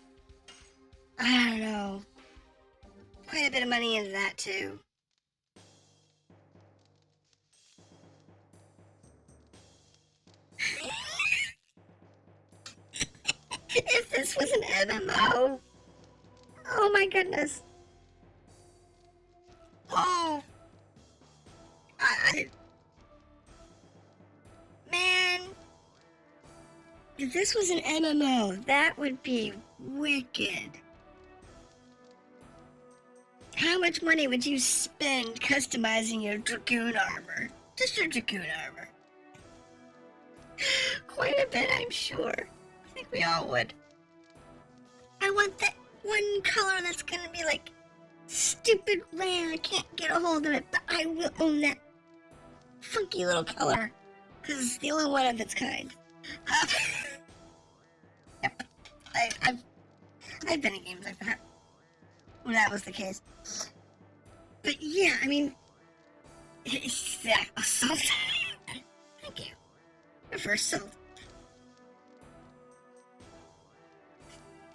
I don't know, quite a bit of money into that too. If this was an MMO, oh my goodness. Oh, man, if this was an MMO, that would be wicked. How much money would you spend customizing your Dragoon armor? Just your Dragoon armor. Quite a bit, I'm sure. I think we all would. I want that one color that's gonna be like stupid rare. I can't get a hold of it, but I will own that funky little color because it's the only one of its kind. Yep, I've been in games like that when that was the case. But yeah, I mean, that assault. Thank you. The first assault.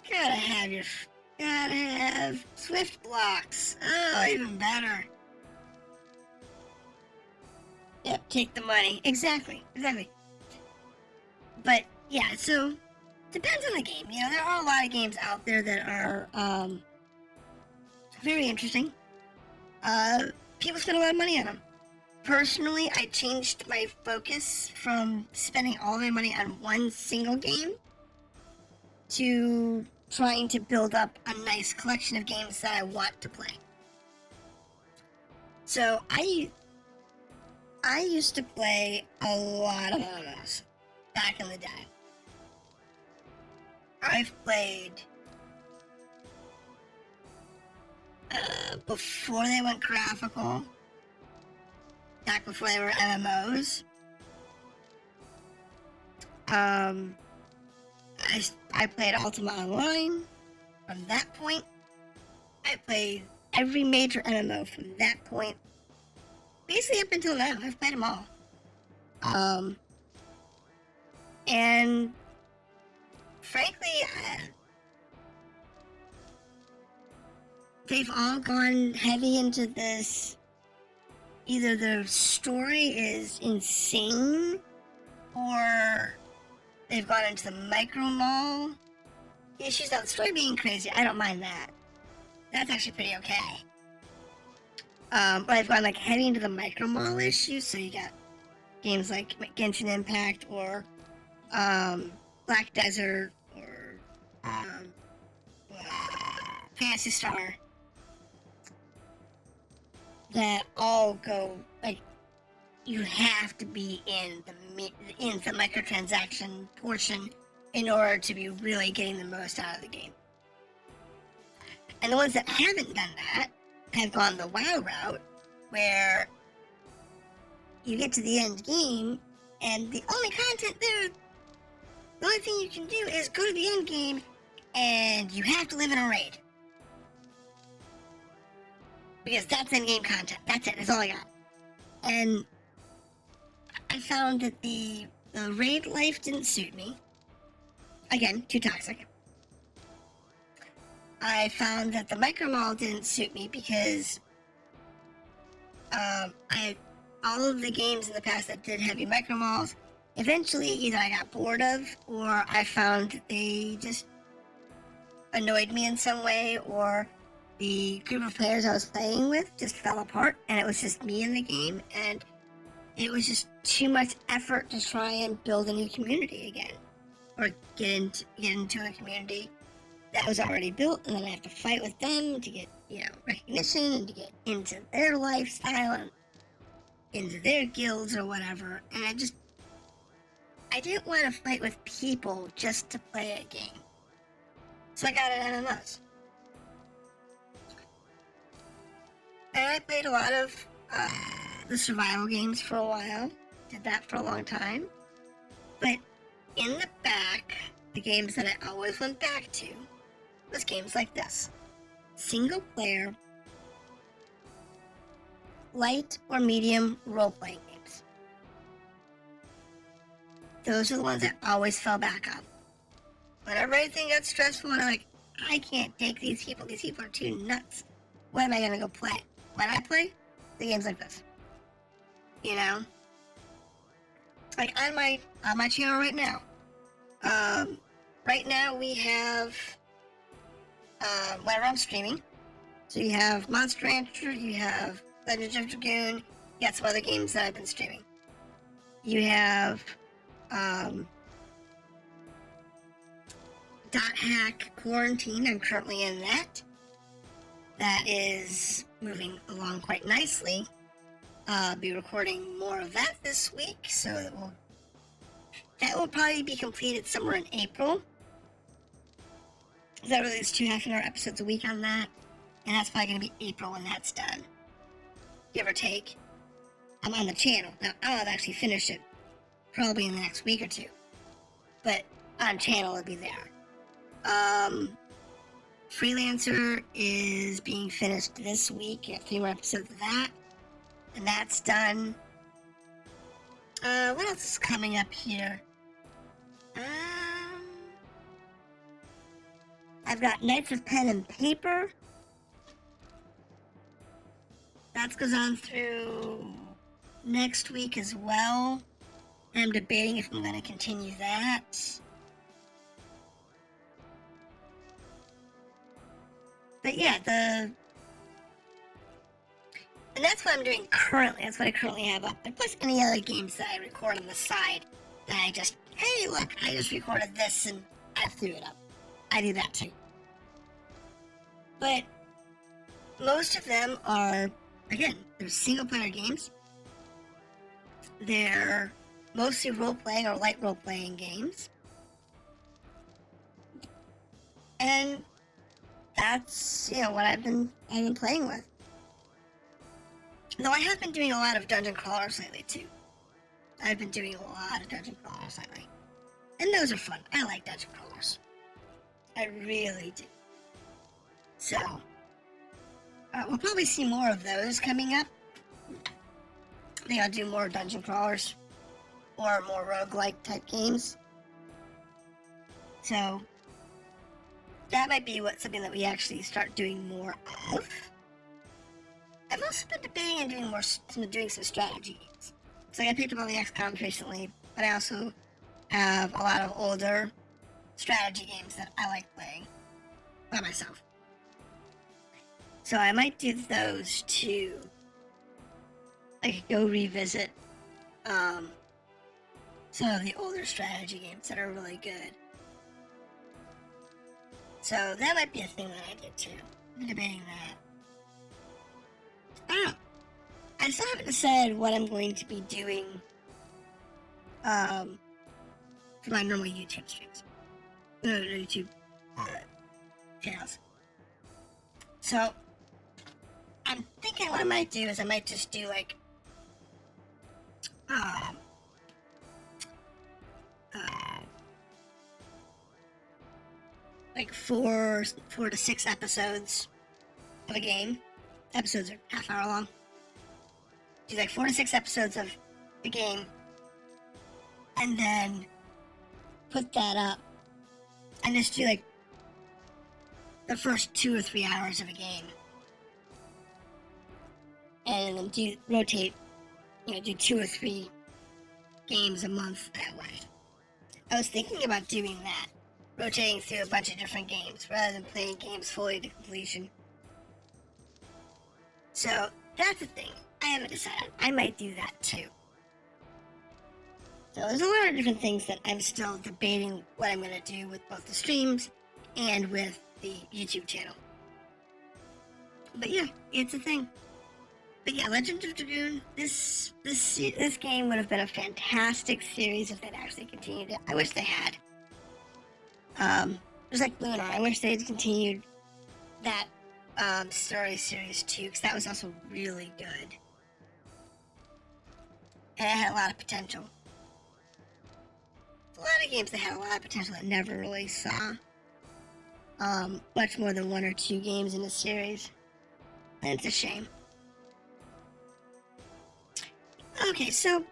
Gotta have swift blocks. Oh, even better. Yep, take the money. Exactly. But yeah, so depends on the game. You know, there are a lot of games out there that are very interesting. People spend a lot of money on them. Personally, I changed my focus from spending all my money on one single game to trying to build up a nice collection of games that I want to play. So I used to play a lot of MMOs back in the day. I've played before they went graphical, back before they were MMOs. I played Ultima Online from that point. I played every major MMO from that point. Basically up until now, I've played them all. And frankly, they've all gone heavy into this. Either the story is insane, or they've gone into the micro mall issues. Now, the story being crazy, I don't mind that. That's actually pretty okay. But I've gone like heavy into the micro mall issues, so you got games like Genshin Impact or Black Desert or Phantasy Star that all go like you have to be in the microtransaction portion in order to be really getting the most out of the game. And the ones that haven't done that have gone the WoW route, where you get to the end game, and the only content there, the only thing you can do is go to the end game, and you have to live in a raid. Because that's end game content. That's it. That's all I got. And I found that the raid life didn't suit me. Again, too toxic. I found that the micro-mall didn't suit me because all of the games in the past that did heavy micro-malls, eventually either I got bored of, or I found that they just annoyed me in some way, or the group of players I was playing with just fell apart, and it was just me in the game, and it was just too much effort to try and build a new community again, or get into a community that was already built, and then I have to fight with them to get, recognition, and to get into their lifestyle, and into their guilds or whatever, and I didn't want to fight with people just to play a game. So I got an MMOs. And I played a lot of the survival games for a while. Did that for a long time. But in the back, the games that I always went back to was games like this. Single player, light or medium role-playing games. Those are the ones I always fell back on. Whenever anything got stressful and I'm like, I can't take these people are too nuts. What am I gonna go play? When I play, the games like this. Like on my channel right now. Right now we have whenever I'm streaming. So you have Monster Rancher, you have Legends of Dragoon, you got some other games that I've been streaming. You have Dot Hack Quarantine, I'm currently in that. That is moving along quite nicely. I'll be recording more of that this week, so that will probably be completed somewhere in April. That release 2 half-an-hour episodes a week on that, and that's probably going to be April when that's done, give or take. I'm on the channel now. I'll have actually finished it probably in the next week or two, but on channel it'll be there. Freelancer is being finished this week. I have 3 more episodes of that, and that's done. What else is coming up here? I've got Knights of Pen and Paper. That goes on through next week as well. I'm debating if I'm going to continue that. But yeah, and that's what I'm doing currently. That's what I currently have up. And plus any other games that I record on the side that I just, hey look, I just recorded this and I threw it up. I do that too. But most of them are, again, they're single player games. They're mostly role-playing or light role-playing games. And that's, what I've been playing with. Though I have been doing a lot of dungeon crawlers lately too. I've been doing a lot of dungeon crawlers lately. And those are fun. I like dungeon crawlers. I really do. So, we'll probably see more of those coming up. I think I'll do more dungeon crawlers or more roguelike type games. So, that might be something that we actually start doing more of. I've also been debating on doing some strategy games. So I picked up all the XCOMs recently, but I also have a lot of older strategy games that I like playing by myself. So I might do those too. I could go revisit some of the older strategy games that are really good. So that might be a thing that I do too. I'm debating that. I don't know. I still haven't decided what I'm going to be doing for my normal YouTube streams. YouTube channels. So, think what I might do is I might just do like, uh, like four to six episodes of a game. Episodes are half hour long. Do like 4 to 6 episodes of the game, and then put that up, and just do like the first 2 or 3 hours of a game, and then rotate, do 2 or 3 games a month that way. I was thinking about doing that, rotating through a bunch of different games rather than playing games fully to completion. So that's the thing. I haven't decided. I might do that too. So there's a lot of different things that I'm still debating what I'm going to do with both the streams and with the YouTube channel. But yeah, it's a thing. But yeah, Legend of Dragoon, this game would have been a fantastic series if they'd actually continued it. I wish they had. Just like Lunar, I wish they'd continued that story series too, because that was also really good. And it had a lot of potential. A lot of games that had a lot of potential that never really saw much more than 1 or 2 games in a series. And it's a shame. Okay, so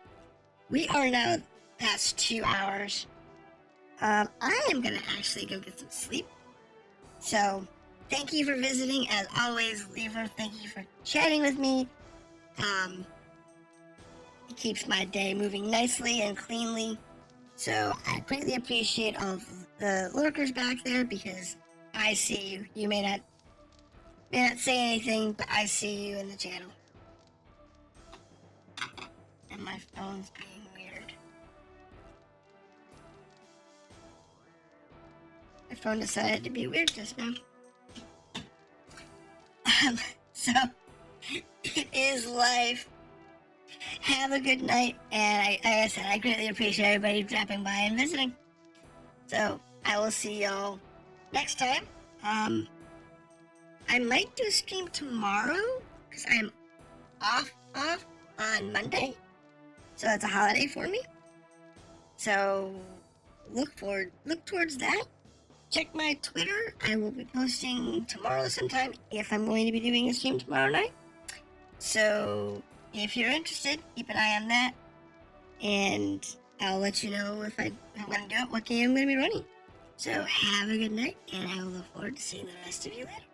we are now past 2 hours. I am gonna actually go get some sleep. So, thank you for visiting. As always, Lever, thank you for chatting with me. It keeps my day moving nicely and cleanly. So, I greatly appreciate all of the lurkers back there because I see you. You may not say anything, but I see you in the channel. And my phone's being weird. My phone decided to be weird just now. So, it is life. Have a good night, and like I said, I greatly appreciate everybody dropping by and visiting. So, I will see y'all next time. I might do a stream tomorrow, because I'm off on Monday. So that's a holiday for me. So look towards that. Check my Twitter. I will be posting tomorrow sometime if I'm going to be doing a stream tomorrow night. So if you're interested, keep an eye on that. And I'll let you know if I'm going to do it, what game I'm going to be running. So have a good night, and I will look forward to seeing the rest of you later.